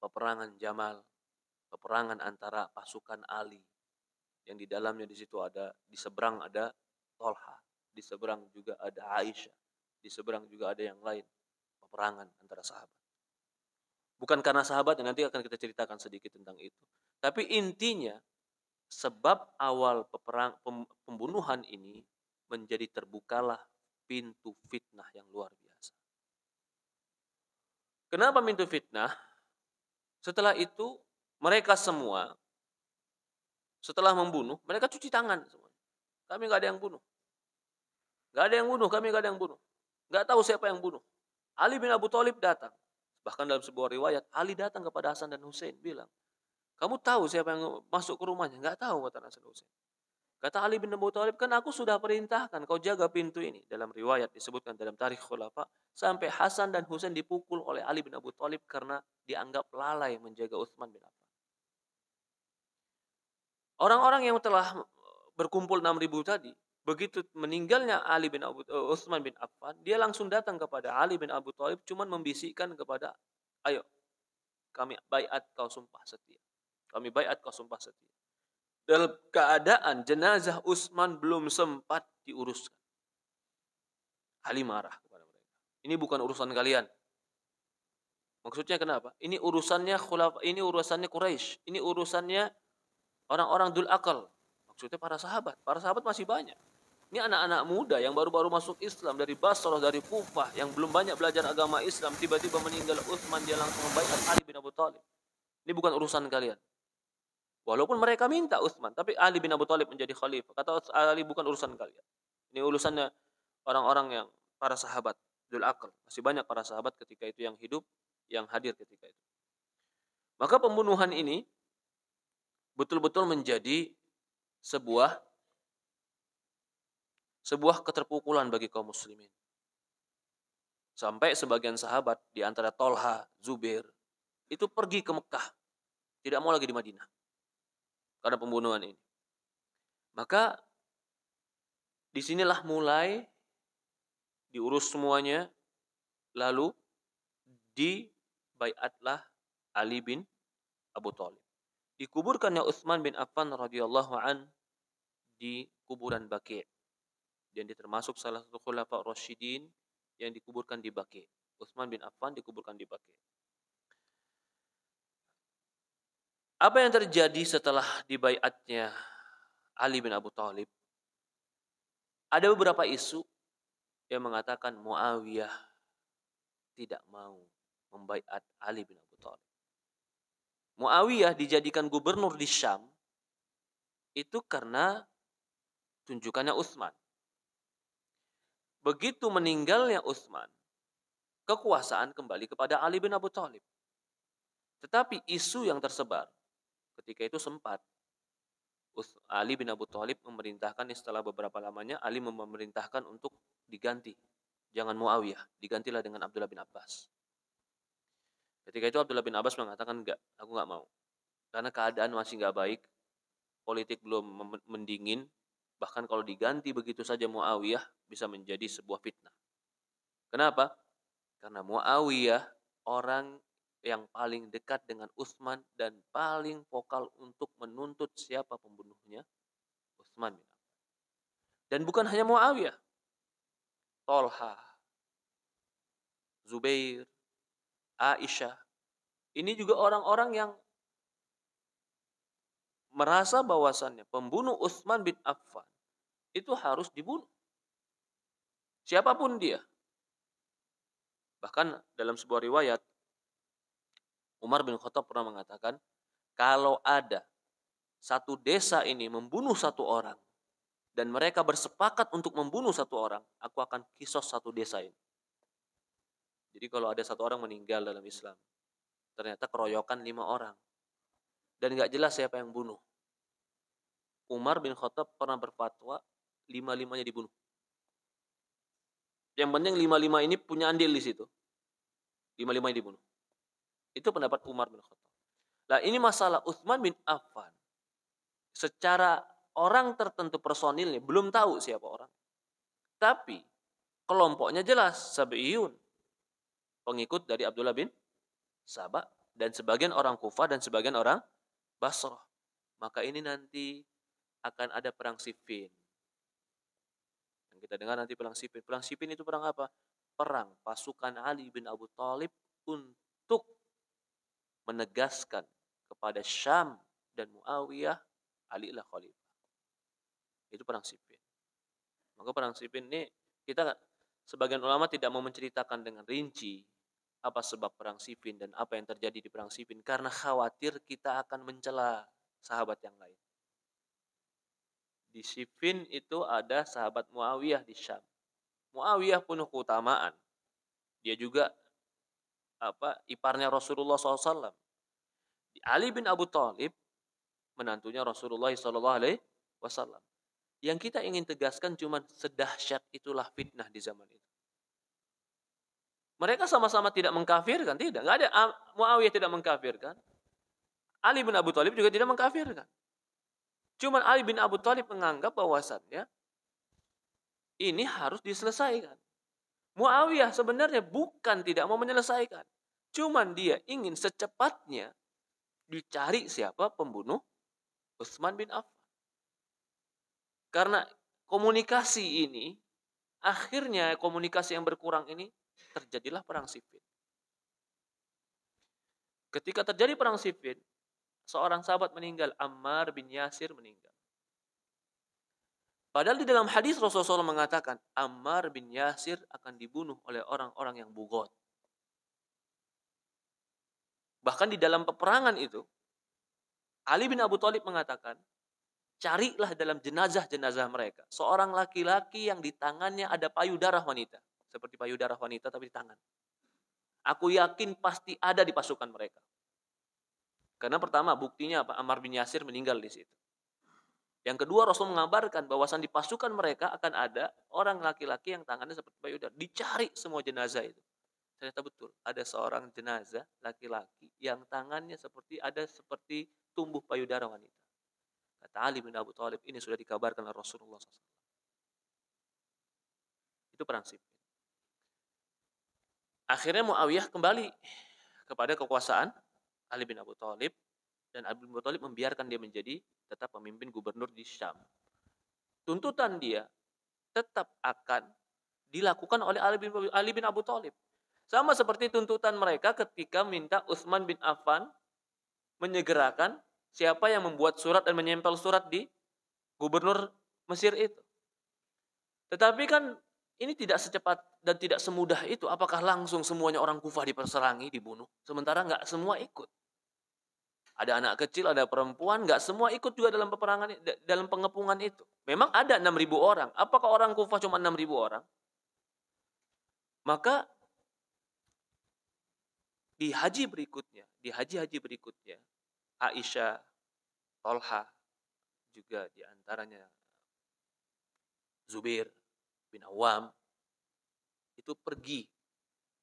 Peperangan Jamal, peperangan antara pasukan Ali yang di dalamnya di situ ada, di seberang ada Tolha, di seberang juga ada Aisyah, di seberang juga ada yang lain. Peperangan antara sahabat. Bukan karena sahabat, nanti akan kita ceritakan sedikit tentang itu. Tapi intinya, sebab awal pembunuhan ini menjadi terbukalah pintu fitnah yang luar biasa. Kenapa pintu fitnah? Setelah itu, mereka semua, setelah membunuh, mereka cuci tangan semua. Kami nggak ada yang bunuh. Gak ada yang bunuh, kami gak ada yang bunuh. Gak tahu siapa yang bunuh. Ali bin Abu Thalib datang. Bahkan dalam sebuah riwayat, Ali datang kepada Hasan dan Husain bilang, kamu tahu siapa yang masuk ke rumahnya? Gak tahu, kata Hasan dan Husain. Kata Ali bin Abu Thalib, kan aku sudah perintahkan kau jaga pintu ini. Dalam riwayat disebutkan dalam Tarikh Khulafa, sampai Hasan dan Husain dipukul oleh Ali bin Abu Thalib karena dianggap lalai menjaga Utsman bin Affan. Orang-orang yang telah berkumpul 6.000 tadi, begitu meninggalnya Utsman bin Affan, dia langsung datang kepada Ali bin Abu Thalib cuman membisikkan kepada, ayo kami baiat kau sumpah setia. Kami baiat kau sumpah setia. Dalam keadaan jenazah Utsman belum sempat diuruskan. Ali marah kepada mereka. Ini bukan urusan kalian. Maksudnya kenapa? Ini urusannya ini urusannya Quraisy, ini urusannya orang-orang Dzul Aqal. Maksudnya para sahabat. Para sahabat masih banyak. Ini anak-anak muda yang baru-baru masuk Islam dari Basrah, dari Kufah, yang belum banyak belajar agama Islam, tiba-tiba meninggal Utsman, dia langsung membaiat Ali bin Abu Thalib. Ini bukan urusan kalian. Walaupun mereka minta Utsman, tapi Ali bin Abu Thalib menjadi khalifah. Kata Ali, bukan urusan kalian. Ini urusannya orang-orang yang para sahabat Dzul Aqal. Masih banyak para sahabat ketika itu yang hidup, yang hadir ketika itu. Maka pembunuhan ini betul-betul menjadi sebuah keterpukulan bagi kaum muslimin. Sampai sebagian sahabat di antara Tolha, Zubair itu pergi ke Mekah, tidak mau lagi di Madinah karena pembunuhan ini. Maka disinilah mulai diurus semuanya, lalu dibaiatlah Ali bin Abu Thalib. Dikuburkannya Utsman bin Affan radhiyallahu an di kuburan Baqi'. Dan dia termasuk salah satu khulafa Rasyidin yang dikuburkan di Baqi'. Utsman bin Affan dikuburkan di Baqi'. Apa yang terjadi setelah dibaiatnya Ali bin Abu Thalib? Ada beberapa isu yang mengatakan Muawiyah tidak mau membaiat Ali bin Abu Thalib. Muawiyah dijadikan gubernur di Syam itu karena tunjukannya Utsman. Begitu meninggalnya Utsman, kekuasaan kembali kepada Ali bin Abu Thalib. Tetapi isu yang tersebar ketika itu sempat Ali bin Abu Thalib memerintahkan, setelah beberapa lamanya Ali memerintahkan untuk diganti. Jangan Muawiyah, digantilah dengan Abdullah bin Abbas. Ketika itu Abdullah bin Abbas mengatakan, enggak, aku enggak mau. Karena keadaan masih enggak baik, politik belum mendingin, bahkan kalau diganti begitu saja Muawiyah bisa menjadi sebuah fitnah. Kenapa? Karena Muawiyah orang yang paling dekat dengan Utsman dan paling vokal untuk menuntut siapa pembunuhnya, Utsman bin Affan. Dan bukan hanya Muawiyah, Tolha, Zubair, Aisyah, ini juga orang-orang yang merasa bahwasannya pembunuh Utsman bin Affan itu harus dibunuh. Siapapun dia. Bahkan dalam sebuah riwayat, Umar bin Khattab pernah mengatakan, kalau ada satu desa ini membunuh satu orang, dan mereka bersepakat untuk membunuh satu orang, aku akan kisos satu desa ini. Jadi kalau ada satu orang meninggal dalam Islam, ternyata keroyokan 5 orang, dan gak jelas siapa yang bunuh. Umar bin Khattab pernah berfatwa, 5-5-nya dibunuh. Yang penting 5-5 ini punya andil di situ. 5-5-nya dibunuh. Itu pendapat Umar bin Khattab. Nah, ini masalah Utsman bin Affan. Secara orang tertentu personilnya belum tahu siapa orang. Tapi kelompoknya jelas, Sab'iyun. Pengikut dari Abdullah bin Sabah dan sebagian orang Kufah dan sebagian orang Basrah. Maka ini nanti akan ada perang Siffin. Yang kita dengar nanti perang Siffin. Perang Siffin itu perang apa? Perang pasukan Ali bin Abu Thalib untuk menegaskan kepada Syam dan Muawiyah, Ali lah khalifah. Itu perang Siffin. Maka perang Siffin ini kita sebagian ulama tidak mau menceritakan dengan rinci apa sebab perang Siffin dan apa yang terjadi di perang Siffin karena khawatir kita akan mencela sahabat yang lain. Di Siffin itu ada sahabat Muawiyah di Syam. Muawiyah penuh keutamaan. Dia juga iparnya Rasulullah SAW. Ali bin Abu Thalib menantunya Rasulullah SAW. Yang kita ingin tegaskan cuma sedahsyat itulah fitnah di zaman itu. Mereka sama-sama tidak mengkafirkan, tidak. Nggak ada. Muawiyah tidak mengkafirkan. Ali bin Abu Thalib juga tidak mengkafirkan. Cuma Ali bin Abu Thalib menganggap bahwasannya ini harus diselesaikan. Muawiyah sebenarnya bukan tidak mau menyelesaikan. Cuman dia ingin secepatnya dicari siapa pembunuh Utsman bin Affan. Karena komunikasi ini, akhirnya komunikasi yang berkurang ini, terjadilah perang Siffin. Ketika terjadi perang Siffin, seorang sahabat meninggal, Ammar bin Yasir meninggal. Padahal di dalam hadis Rasulullah SAW mengatakan, Ammar bin Yasir akan dibunuh oleh orang-orang yang bugot. Bahkan di dalam peperangan itu, Ali bin Abu Thalib mengatakan, carilah dalam jenazah-jenazah mereka seorang laki-laki yang di tangannya ada payudara wanita. Seperti payudara wanita tapi di tangan. Aku yakin pasti ada di pasukan mereka. Karena pertama buktinya apa? Ammar bin Yasir meninggal di situ. Yang kedua Rasul mengabarkan bahwasan di pasukan mereka akan ada orang laki-laki yang tangannya seperti payudara. Dicari semua jenazah itu. Ternyata betul ada seorang jenazah laki-laki yang tangannya seperti tumbuh payudara wanita. Kata Ali bin Abu Thalib, ini sudah dikabarkan oleh Rasulullah SAW. Itu perang Siffin. Akhirnya Muawiyah kembali kepada kekuasaan Ali bin Abu Thalib. Dan Ali bin Abu Thalib membiarkan dia menjadi tetap pemimpin gubernur di Syam. Tuntutan dia tetap akan dilakukan oleh Ali bin Abu Thalib. Sama seperti tuntutan mereka ketika minta Utsman bin Affan menyegerakan siapa yang membuat surat dan menyempel surat di gubernur Mesir itu. Tetapi kan ini tidak secepat dan tidak semudah itu. Apakah langsung semuanya orang Kufah diperserangi, dibunuh? Sementara nggak semua ikut. Ada anak kecil, ada perempuan, nggak semua ikut juga dalam peperangan, dalam pengepungan itu. Memang ada 6.000 orang. Apakah orang Kufah cuma 6.000 orang? Maka di haji berikutnya, Aisyah, Tolha, juga diantaranya Zubair bin Awam, itu pergi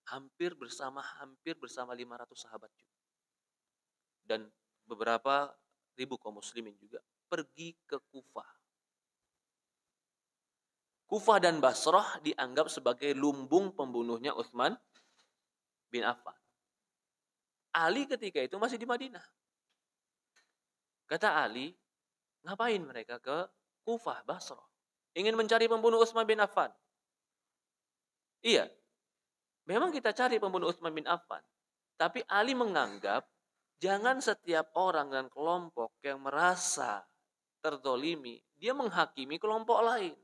hampir bersama 500 sahabat juga. Dan beberapa ribu kaum muslimin juga pergi ke Kufah. Kufah dan Basrah dianggap sebagai lumbung pembunuhnya Utsman bin Affan. Ali ketika itu masih di Madinah. Kata Ali, ngapain mereka ke Kufah, Basrah? Ingin mencari pembunuh Utsman bin Affan. Iya, memang kita cari pembunuh Utsman bin Affan. Tapi Ali menganggap jangan setiap orang dan kelompok yang merasa terzolimi, dia menghakimi kelompok lain.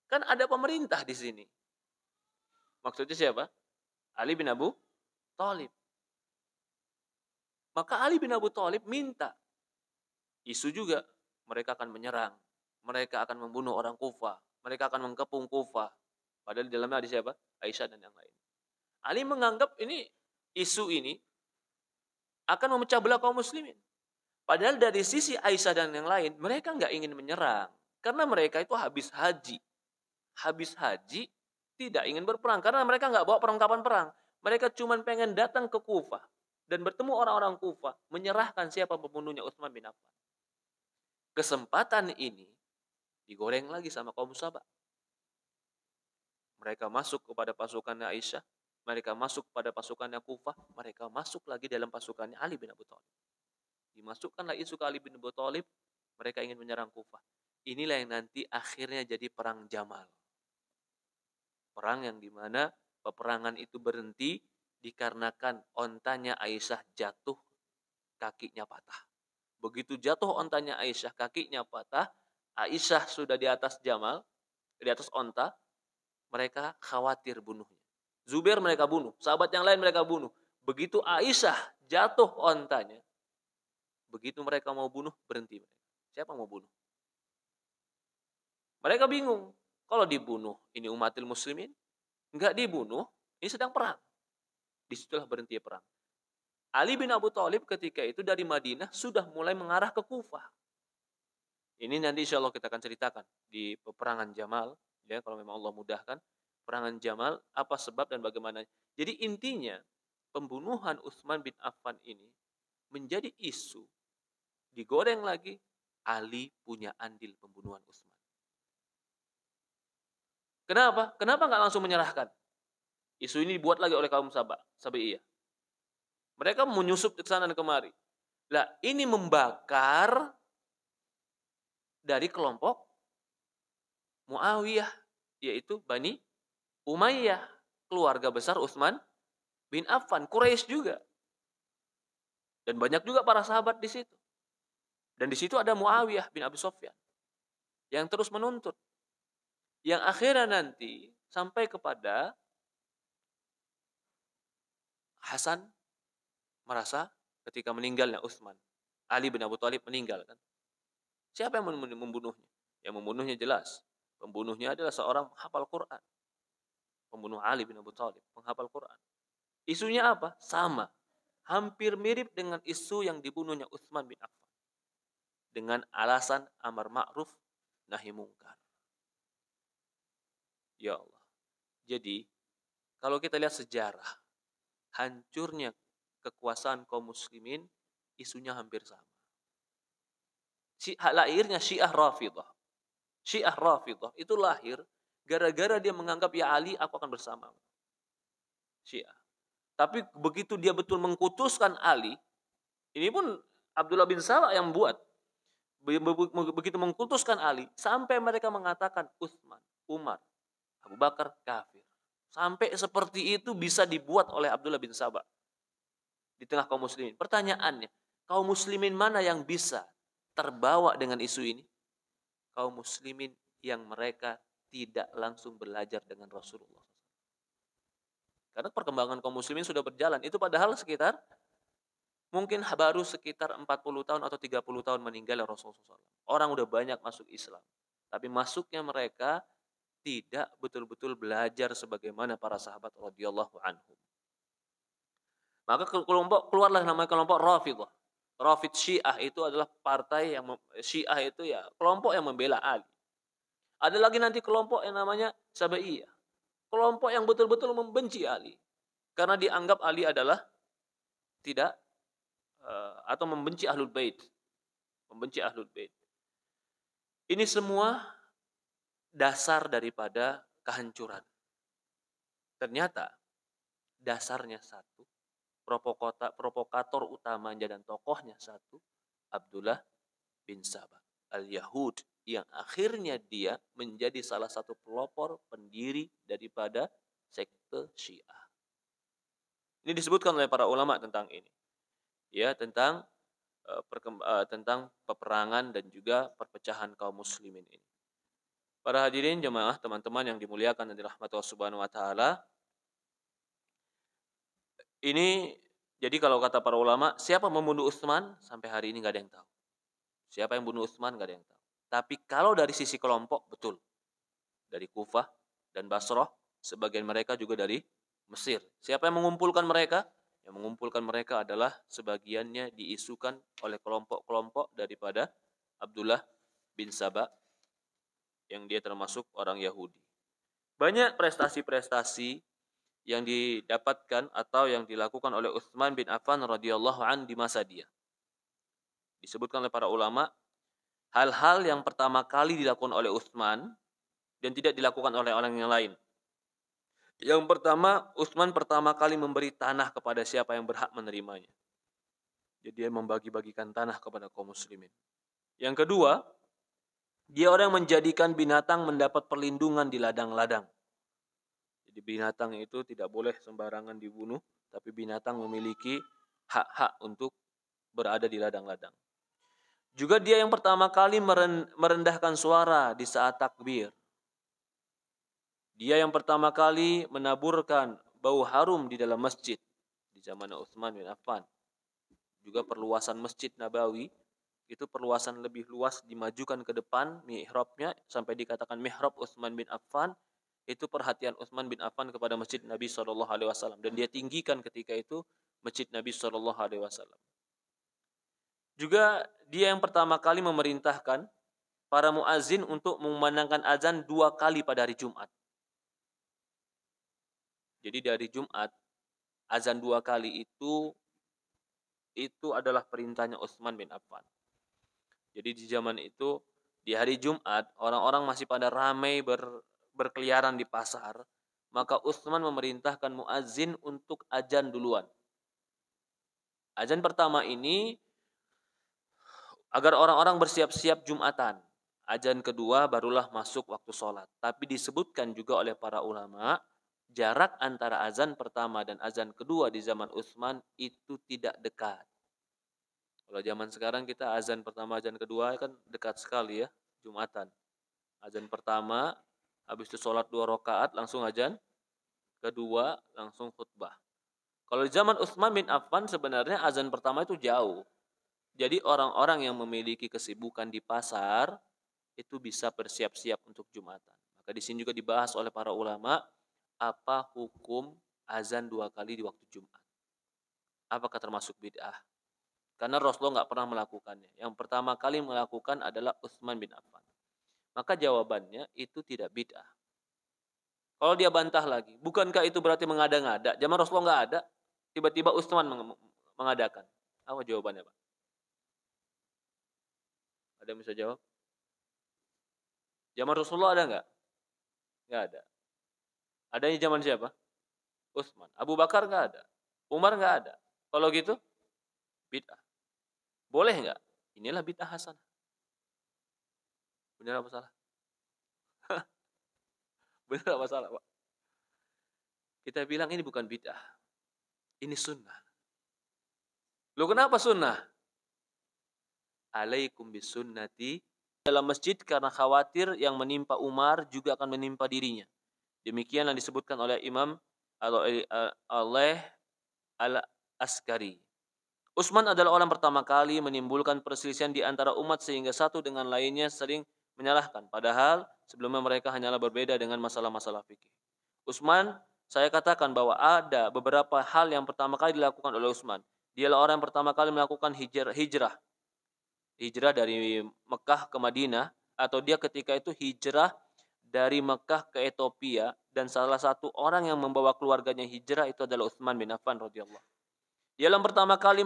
Kan ada pemerintah di sini. Maksudnya siapa? Ali bin Abu Thalib. Maka Ali bin Abu Thalib minta isu juga mereka akan menyerang, mereka akan membunuh orang Kufah, mereka akan mengepung Kufah. Padahal di dalamnya ada siapa? Aisyah dan yang lain. Ali menganggap isu ini akan memecah belah kaum muslimin. Padahal dari sisi Aisyah dan yang lain, mereka nggak ingin menyerang. Karena mereka itu habis haji. Habis haji, tidak ingin berperang. Karena mereka nggak bawa perlengkapan perang. Mereka cuma pengen datang ke Kufah. Dan bertemu orang-orang Kufah. Menyerahkan siapa pembunuhnya Utsman bin Affan. Kesempatan ini digoreng lagi sama kaum Sabah. Mereka masuk kepada pasukannya Aisyah. Mereka masuk pada pasukannya Kufah. Mereka masuk lagi dalam pasukannya Ali bin Abu Thalib. Dimasukkanlah isu ke Ali bin Abu Thalib. Mereka ingin menyerang Kufah. Inilah yang nanti akhirnya jadi perang Jamal. Perang yang dimana peperangan itu berhenti dikarenakan ontanya Aisyah jatuh, kakinya patah. Begitu jatuh ontanya Aisyah, kakinya patah. Aisyah sudah di atas Jamal, di atas onta. Mereka khawatir bunuhnya. Zubair mereka bunuh, sahabat yang lain mereka bunuh. Begitu Aisyah jatuh ontanya, begitu mereka mau bunuh, berhenti mereka. Siapa mau bunuh? Mereka bingung. Kalau dibunuh, ini umatil muslimin. Enggak dibunuh, ini sedang perang. Disitulah berhenti perang. Ali bin Abu Thalib ketika itu dari Madinah sudah mulai mengarah ke Kufah. Ini nanti insya Allah kita akan ceritakan di peperangan Jamal, ya kalau memang Allah mudahkan. Peperangan Jamal, apa sebab dan bagaimana. Jadi intinya, pembunuhan Utsman bin Affan ini menjadi isu, digoreng lagi, Ali punya andil pembunuhan Utsman. Kenapa? Kenapa nggak langsung menyerahkan? Isu ini dibuat lagi oleh kaum Sabaiyah. Mereka menyusup ke sana dan kemari. Lah, ini membakar dari kelompok Muawiyah, yaitu Bani Umayyah, keluarga besar Utsman bin Affan, Quraisy juga. Dan banyak juga para sahabat di situ. Dan di situ ada Muawiyah bin Abi Sufyan yang terus menuntut. Yang akhirnya nanti sampai kepada Hasan merasa ketika meninggalnya Utsman, Ali bin Abi Thalib meninggal kan. Siapa yang membunuhnya? Yang membunuhnya jelas. Pembunuhnya adalah seorang penghafal Quran. Pembunuh Ali bin Abi Thalib, penghafal Quran. Isunya apa? Sama. Hampir mirip dengan isu yang dibunuhnya Utsman bin Affan. Dengan alasan amar ma'ruf nahi mungkar. Ya Allah. Jadi, kalau kita lihat sejarah, hancurnya kekuasaan kaum muslimin, isunya hampir sama. Lahirnya Syiah Rafidhah. Syiah Rafidhah itu lahir gara-gara dia menganggap ya Ali aku akan bersama. Syiah. Tapi begitu dia betul mengkutuskan Ali, ini pun Abdullah bin Sabah yang buat. Begitu mengkutuskan Ali, sampai mereka mengatakan Utsman, Umar, Abu Bakar kafir. Sampai seperti itu bisa dibuat oleh Abdullah bin Sabah di tengah kaum muslimin. Pertanyaannya, kaum muslimin mana yang bisa terbawa dengan isu ini? Kaum muslimin yang mereka tidak langsung belajar dengan Rasulullah. Karena perkembangan kaum muslimin sudah berjalan. Itu padahal sekitar mungkin baru sekitar 40 tahun atau 30 tahun meninggal Rasulullah SAW. Orang udah banyak masuk Islam. Tapi masuknya mereka tidak betul-betul belajar sebagaimana para sahabat radhiyallahu anhum. Maka keluarlah namanya kelompok Rafidhah. Rafid Syiah itu adalah partai yang Syiah itu ya kelompok yang membela Ali. Ada lagi nanti kelompok yang namanya Sabaiyah. Kelompok yang betul-betul membenci Ali. Karena dianggap Ali adalah tidak atau membenci Ahlul Bait. Membenci Ahlul Bait. Ini semua dasar daripada kehancuran. Ternyata dasarnya satu, provokator utamanya dan tokohnya satu, Abdullah bin Sabah al-Yahud, yang akhirnya dia menjadi salah satu pelopor pendiri daripada sekte Syiah. Ini disebutkan oleh para ulama tentang ini. Ya, tentang peperangan dan juga perpecahan kaum muslimin ini. Para hadirin jemaah, teman-teman yang dimuliakan dan dirahmati Allah Subhanahu wa taala. Ini jadi kalau kata para ulama, siapa membunuh Utsman sampai hari ini enggak ada yang tahu. Siapa yang bunuh Utsman enggak ada yang tahu. Tapi kalau dari sisi kelompok betul. Dari Kufah dan Basrah, sebagian mereka juga dari Mesir. Siapa yang mengumpulkan mereka? Yang mengumpulkan mereka adalah sebagiannya diisukan oleh kelompok-kelompok daripada Abdullah bin Sabah yang dia termasuk orang Yahudi. Banyak prestasi-prestasi yang didapatkan atau yang dilakukan oleh Utsman bin Affan radhiyallahu an di masa dia. Disebutkan oleh para ulama, hal-hal yang pertama kali dilakukan oleh Utsman dan tidak dilakukan oleh orang yang lain. Yang pertama, Utsman pertama kali memberi tanah kepada siapa yang berhak menerimanya. Jadi dia membagi-bagikan tanah kepada kaum muslimin. Yang kedua, dia orang menjadikan binatang mendapat perlindungan di ladang-ladang. Jadi binatang itu tidak boleh sembarangan dibunuh, tapi binatang memiliki hak-hak untuk berada di ladang-ladang. Juga dia yang pertama kali merendahkan suara di saat takbir. Dia yang pertama kali menaburkan bau harum di dalam masjid di zaman Utsman bin Affan. Juga perluasan Masjid Nabawi itu perluasan lebih luas dimajukan ke depan mihrabnya sampai dikatakan mihrab Utsman bin Affan Itu perhatian Utsman bin Affan kepada Masjid Nabi SAW, dan dia tinggikan ketika itu Masjid Nabi SAW. Juga dia yang pertama kali memerintahkan para muazin untuk memandangkan azan 2 kali pada hari Jumat. Jadi dari Jumat azan 2 kali itu adalah perintahnya Utsman bin Affan. Jadi di zaman itu di hari Jumat orang-orang masih pada ramai berkeliaran di pasar, maka Utsman memerintahkan muazin untuk azan duluan. Azan pertama ini agar orang-orang bersiap-siap Jumatan. Azan kedua barulah masuk waktu sholat. Tapi disebutkan juga oleh para ulama, jarak antara azan pertama dan azan kedua di zaman Utsman itu tidak dekat. Kalau zaman sekarang kita azan pertama, azan kedua kan dekat sekali ya, Jumatan. Azan pertama, habis itu sholat 2 rakaat, langsung azan kedua, langsung khutbah. Kalau di zaman Utsman bin Affan sebenarnya azan pertama itu jauh. Jadi orang-orang yang memiliki kesibukan di pasar itu bisa bersiap-siap untuk Jumatan. Maka di sini juga dibahas oleh para ulama, apa hukum azan 2 kali di waktu Jumat? Apakah termasuk bid'ah? Karena Rasulullah nggak pernah melakukannya. Yang pertama kali melakukan adalah Utsman bin Affan. Maka jawabannya itu tidak bid'ah. Kalau dia bantah lagi, bukankah itu berarti mengada-ngada? Zaman Rasulullah nggak ada, tiba-tiba Utsman mengadakan. Apa jawabannya, Pak? Ada yang bisa jawab? Zaman Rasulullah ada nggak? Nggak ada. Adanya zaman siapa? Utsman. Abu Bakar nggak ada. Umar nggak ada. Kalau gitu, bid'ah. Boleh nggak? Inilah bid'ah hasanah. Benar apa salah? Benar apa salah, Pak? Kita bilang ini bukan bid'ah. Ini sunnah. Loh kenapa sunnah? Alaikum bisunnati. Dalam masjid karena khawatir yang menimpa Umar juga akan menimpa dirinya. Demikian yang disebutkan oleh Imam oleh Al-Askari. Utsman adalah orang pertama kali menimbulkan perselisihan di antara umat sehingga satu dengan lainnya sering menyalahkan. Padahal sebelumnya mereka hanyalah berbeda dengan masalah-masalah fikih. Utsman, saya katakan bahwa ada beberapa hal yang pertama kali dilakukan oleh Utsman. Dialah orang yang pertama kali melakukan hijrah dari Mekah ke Madinah, atau dia ketika itu hijrah dari Mekah ke Ethiopia, dan salah satu orang yang membawa keluarganya hijrah itu adalah Utsman bin Affan radhiyallahu. Dia yang pertama kali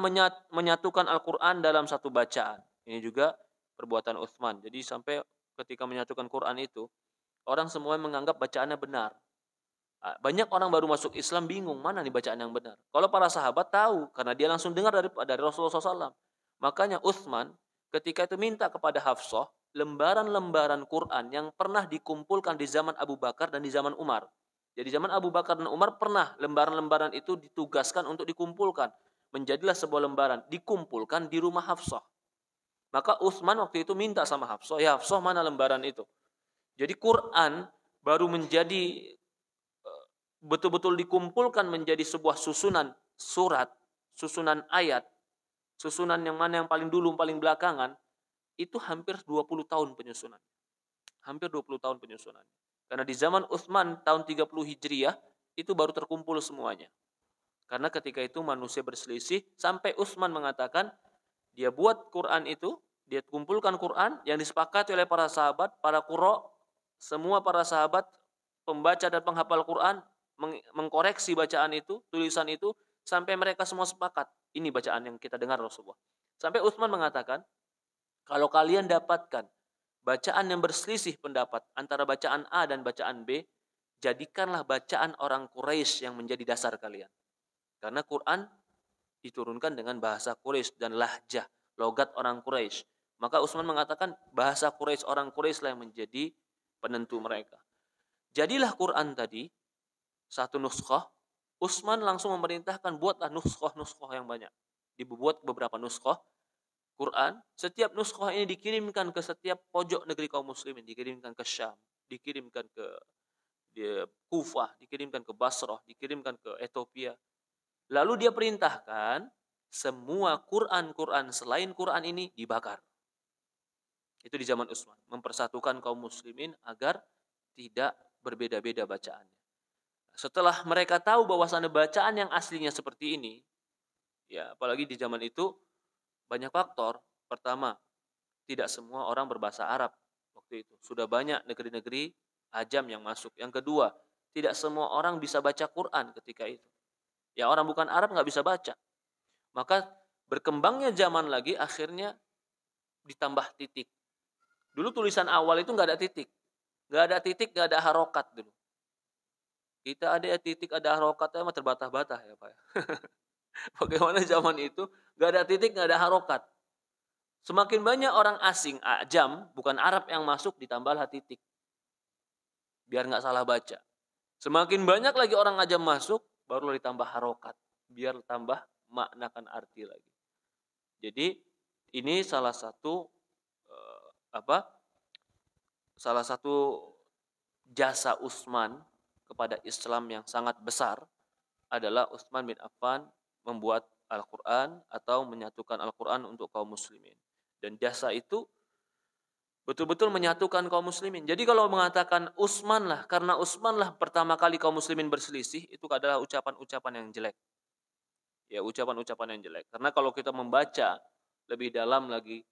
menyatukan Al-Quran dalam satu bacaan. Ini juga perbuatan Utsman. Jadi sampai ketika menyatukan Quran itu, orang semua menganggap bacaannya benar. Banyak orang baru masuk Islam bingung, mana nih bacaan yang benar. Kalau para sahabat tahu, karena dia langsung dengar dari Rasulullah SAW. Makanya Utsman ketika itu minta kepada Hafsah lembaran-lembaran Quran yang pernah dikumpulkan di zaman Abu Bakar dan di zaman Umar. Jadi zaman Abu Bakar dan Umar pernah lembaran-lembaran itu ditugaskan untuk dikumpulkan. Menjadilah sebuah lembaran, dikumpulkan di rumah Hafsah. Maka Utsman waktu itu minta sama Hafsah, ya Hafsah mana lembaran itu? Jadi Quran baru menjadi betul-betul dikumpulkan menjadi sebuah susunan surat, susunan ayat, susunan yang mana yang paling dulu, paling belakangan, itu hampir 20 tahun penyusunan. Hampir 20 tahun penyusunan. Karena di zaman Utsman tahun 30 Hijriah itu baru terkumpul semuanya. Karena ketika itu manusia berselisih sampai Utsman mengatakan dia buat Quran itu, dia kumpulkan Quran yang disepakati oleh para sahabat, para qurra, semua para sahabat pembaca dan penghafal Quran mengkoreksi bacaan itu, tulisan itu sampai mereka semua sepakat. Ini bacaan yang kita dengar Rasulullah. Sampai Utsman mengatakan, kalau kalian dapatkan bacaan yang berselisih pendapat antara bacaan A dan bacaan B, jadikanlah bacaan orang Quraisy yang menjadi dasar kalian. Karena Quran diturunkan dengan bahasa Quraisy dan lahjah, logat orang Quraisy. Maka Utsman mengatakan bahasa Quraisy, orang Quraisy lah yang menjadi penentu mereka. Jadilah Quran tadi satu nuskhah. Utsman langsung memerintahkan buatlah nuskhah yang banyak. Dibuat beberapa nuskhah Quran. Setiap nuskhah ini dikirimkan ke setiap pojok negeri kaum muslimin, dikirimkan ke Syam, dikirimkan ke Kufah, dikirimkan ke Basrah, dikirimkan ke Ethiopia. Lalu dia perintahkan semua Quran selain Quran ini dibakar. Itu di zaman Utsman, mempersatukan kaum muslimin agar tidak berbeda-beda bacaannya. Setelah mereka tahu bahwasannya bacaan yang aslinya seperti ini, ya apalagi di zaman itu banyak faktor. Pertama, tidak semua orang berbahasa Arab waktu itu. Sudah banyak negeri-negeri ajam yang masuk. Yang kedua, tidak semua orang bisa baca Quran ketika itu. Ya orang bukan Arab nggak bisa baca. Maka berkembangnya zaman lagi akhirnya ditambah titik. Dulu tulisan awal itu nggak ada titik. Nggak ada titik, nggak ada harokat dulu. Kita ada titik, ada harokatnya mah terbata-bata ya Pak. Bagaimana zaman itu nggak ada titik, nggak ada harokat. Semakin banyak orang asing, ajam, bukan Arab yang masuk, ditambahlah titik. Biar nggak salah baca. Semakin banyak lagi orang ajam masuk, baru ditambah harokat. Biar tambah maknakan arti lagi. Jadi ini salah satu salah satu jasa Utsman kepada Islam yang sangat besar adalah Utsman bin Affan membuat Al-Quran atau menyatukan Al-Quran untuk kaum muslimin. Dan jasa itu betul-betul menyatukan kaum muslimin. Jadi kalau mengatakan Utsman lah, karena Utsman lah pertama kali kaum muslimin berselisih, itu adalah ucapan-ucapan yang jelek. Ya, ucapan-ucapan yang jelek. Karena kalau kita membaca lebih dalam lagi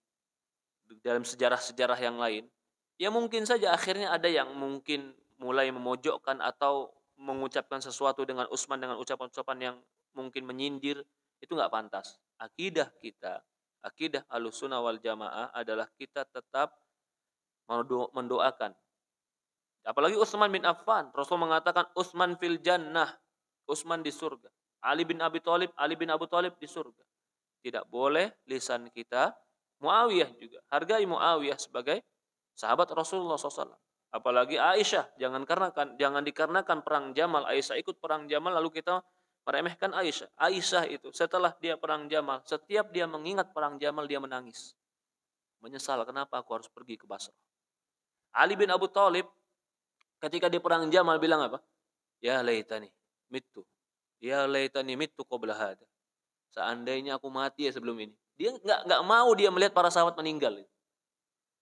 dalam sejarah-sejarah yang lain, ya mungkin saja akhirnya ada yang mungkin mulai memojokkan atau mengucapkan sesuatu dengan Utsman dengan ucapan-ucapan yang mungkin menyindir, itu nggak pantas. Akidah kita, akidah Ahlussunnah wal Jamaah adalah kita tetap mendoakan. Apalagi Utsman bin Affan, Rasul mengatakan Utsman fil jannah, Utsman di surga. Ali bin Abu Thalib di surga. Tidak boleh lisan kita, Muawiyah juga, hargai Muawiyah sebagai sahabat Rasulullah SAW. Apalagi Aisyah, jangan dikarenakan perang Jamal, Aisyah ikut perang Jamal lalu kita meremehkan Aisyah. Aisyah itu setelah dia perang Jamal, setiap dia mengingat perang Jamal dia menangis. Menyesal, kenapa aku harus pergi ke Basrah. Ali bin Abu Thalib ketika di perang Jamal bilang apa? Ya laitani mittu. Ya laitani mittu qabla hada. Seandainya aku mati ya sebelum ini. Dia enggak mau dia melihat para sahabat meninggal.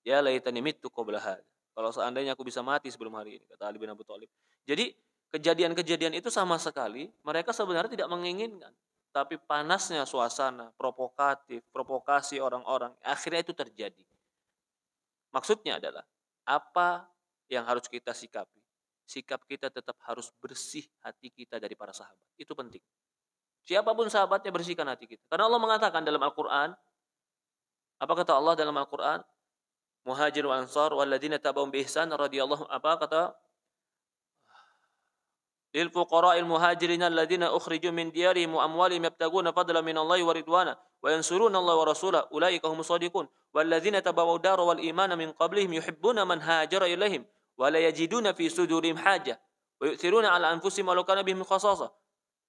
Ya laitani mittu qabla hada. Kalau seandainya aku bisa mati sebelum hari ini, kata Ali bin Abu Thalib. Jadi kejadian-kejadian itu sama sekali mereka sebenarnya tidak menginginkan. Tapi panasnya suasana, provokasi orang-orang, akhirnya itu terjadi. Maksudnya adalah, apa yang harus kita sikapi? Sikap kita tetap harus bersih hati kita dari para sahabat. Itu penting. Siapapun sahabatnya, bersihkan hati kita. Karena Allah mengatakan dalam Al-Quran, apa kata Allah dalam Al-Quran? Muhajir wa ansar walladzina tabauhum bi ihsan radhiyallahu lil fuqara'il muhajirin alladzina ukhriju min diyarihim wa amwalihim yabtaguna fadlan min Allahi wa ridwana wa yansuruna Allah wa rasulahu ulaika humus shadiqun walladzina tabawwa'u ad-dara wal imana min qablihim yuhibbuna man hajara ilaihim wa la yajiduna fi sudurihim hajah wa yu'thiruna 'ala anfusihim walau kana bihim khasasah.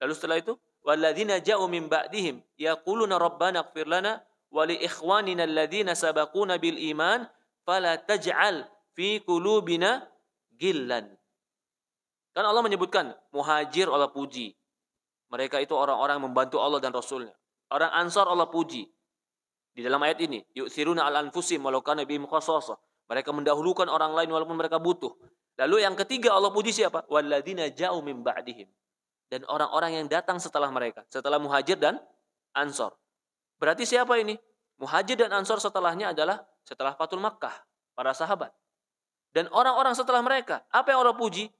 Lalu setelah itu walladzina ja'u min ba'dihim yaquluna rabbana ighfir lana wa li ikhwanina alladzina sabaquna bil iman fala taj'al fi qulubina gillan. Kan Allah menyebutkan muhajir Allah puji. Mereka itu orang-orang yang membantu Allah dan Rasulnya. Orang Ansar Allah puji. Di dalam ayat ini, yu'thiruna 'ala anfusihim walau kana bihim khasasah. Mereka mendahulukan orang lain walaupun mereka butuh. Lalu yang ketiga Allah puji siapa? Walladzina ja'u min ba'dihim. Dan orang-orang yang datang setelah mereka, setelah Muhajir dan Ansar. Berarti siapa ini? Muhajir dan Ansar setelahnya adalah setelah Fathul Makkah, para sahabat. Dan orang-orang setelah mereka, apa yang Allah puji?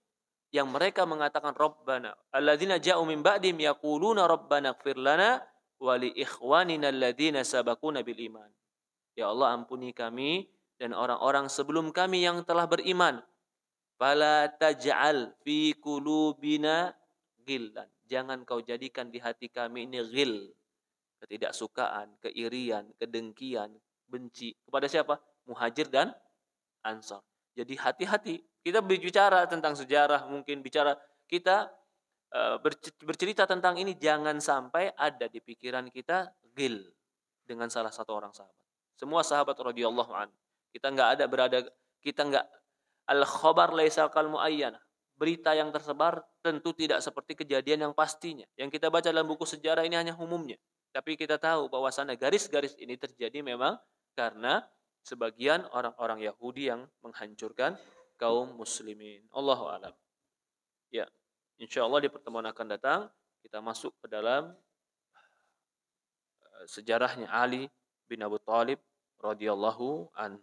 Yang mereka mengatakan Rabbana alladzina ja'u min ba'dihim yaquluna Rabbana ighfir lana wa li ikhwanina alladzina sabaquna bil iman. Ya Allah, ampuni kami dan orang-orang sebelum kami yang telah beriman. Fala taj'al fi qulubina ghillan. Jangan kau jadikan di hati kami ini ghil, ketidaksukaan, keirian, kedengkian, benci kepada siapa? Muhajir dan Ansar. Jadi hati-hati. Kita berbicara tentang sejarah, mungkin kita bercerita tentang ini, jangan sampai ada di pikiran kita ghil dengan salah satu orang sahabat. Semua sahabat radhiyallahu anhu. Kita enggak al-khabar laisa kal muayyanah. Berita yang tersebar tentu tidak seperti kejadian yang pastinya. Yang kita baca dalam buku sejarah ini hanya umumnya. Tapi kita tahu bahwasannya garis-garis ini terjadi memang karena sebagian orang-orang Yahudi yang menghancurkan kaum muslimin. Allahu a'lam. Ya, insyaallah di pertemuan akan datang kita masuk ke dalam sejarahnya Ali bin Abi Thalib radhiyallahu an.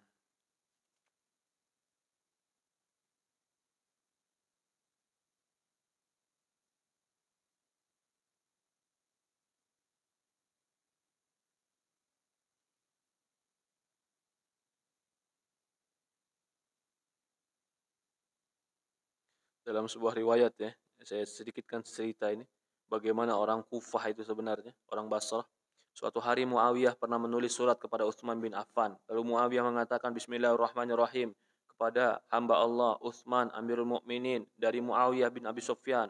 Dalam sebuah riwayat ya, saya sedikitkan cerita ini. Bagaimana orang Kufah itu sebenarnya, orang Basrah. Suatu hari Muawiyah pernah menulis surat kepada Utsman bin Affan. Lalu Muawiyah mengatakan Bismillahirrahmanirrahim kepada hamba Allah Utsman Amirul Mukminin dari Muawiyah bin Abi Sufyan.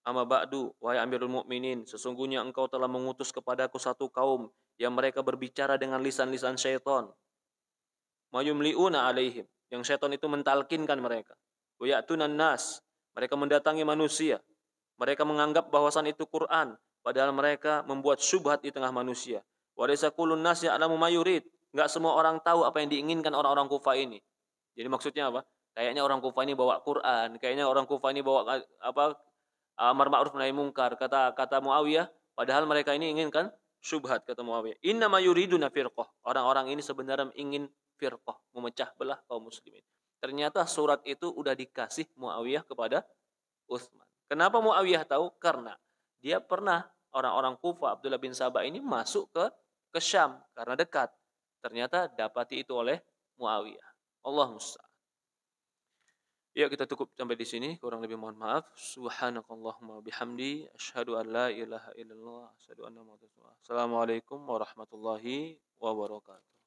Amma ba'du, wahai Amirul Mukminin, sesungguhnya engkau telah mengutus kepadaku satu kaum yang mereka berbicara dengan lisan-lisan syaitan. Mayumliuna alaihim, yang syaitan itu mentalkinkan mereka. Wa ya'tunan nas, mereka mendatangi manusia. Mereka menganggap bahwasan itu Quran, padahal mereka membuat syubhat di tengah manusia. Wa laysa kullun nas ya'lamu ma yurid. Enggak semua orang tahu apa yang diinginkan orang-orang Kufah ini. Jadi maksudnya apa? Kayaknya orang Kufah ini bawa Quran, kayaknya orang Kufah ini bawa apa? Amar ma'ruf nahi mungkar, kata Muawiyah, padahal mereka ini inginkan syubhat, kata Muawiyah. Inna ma yuriduna firqah. Orang-orang ini sebenarnya ingin firqah, memecah belah kaum muslimin. Ternyata surat itu udah dikasih Muawiyah kepada Utsman. Kenapa Muawiyah tahu? Karena dia pernah orang-orang Kufah, Abdullah bin Sabah ini masuk ke Syam karena dekat. Ternyata dapati itu oleh Muawiyah. Allah musta'an. Ya, kita cukup sampai di sini, kurang lebih mohon maaf. Subhanakallahumma bihamdi asyhadu an la ilaha illallah asyhadu anna Muhammadar rasulullah. Assalamualaikum warahmatullahi wabarakatuh.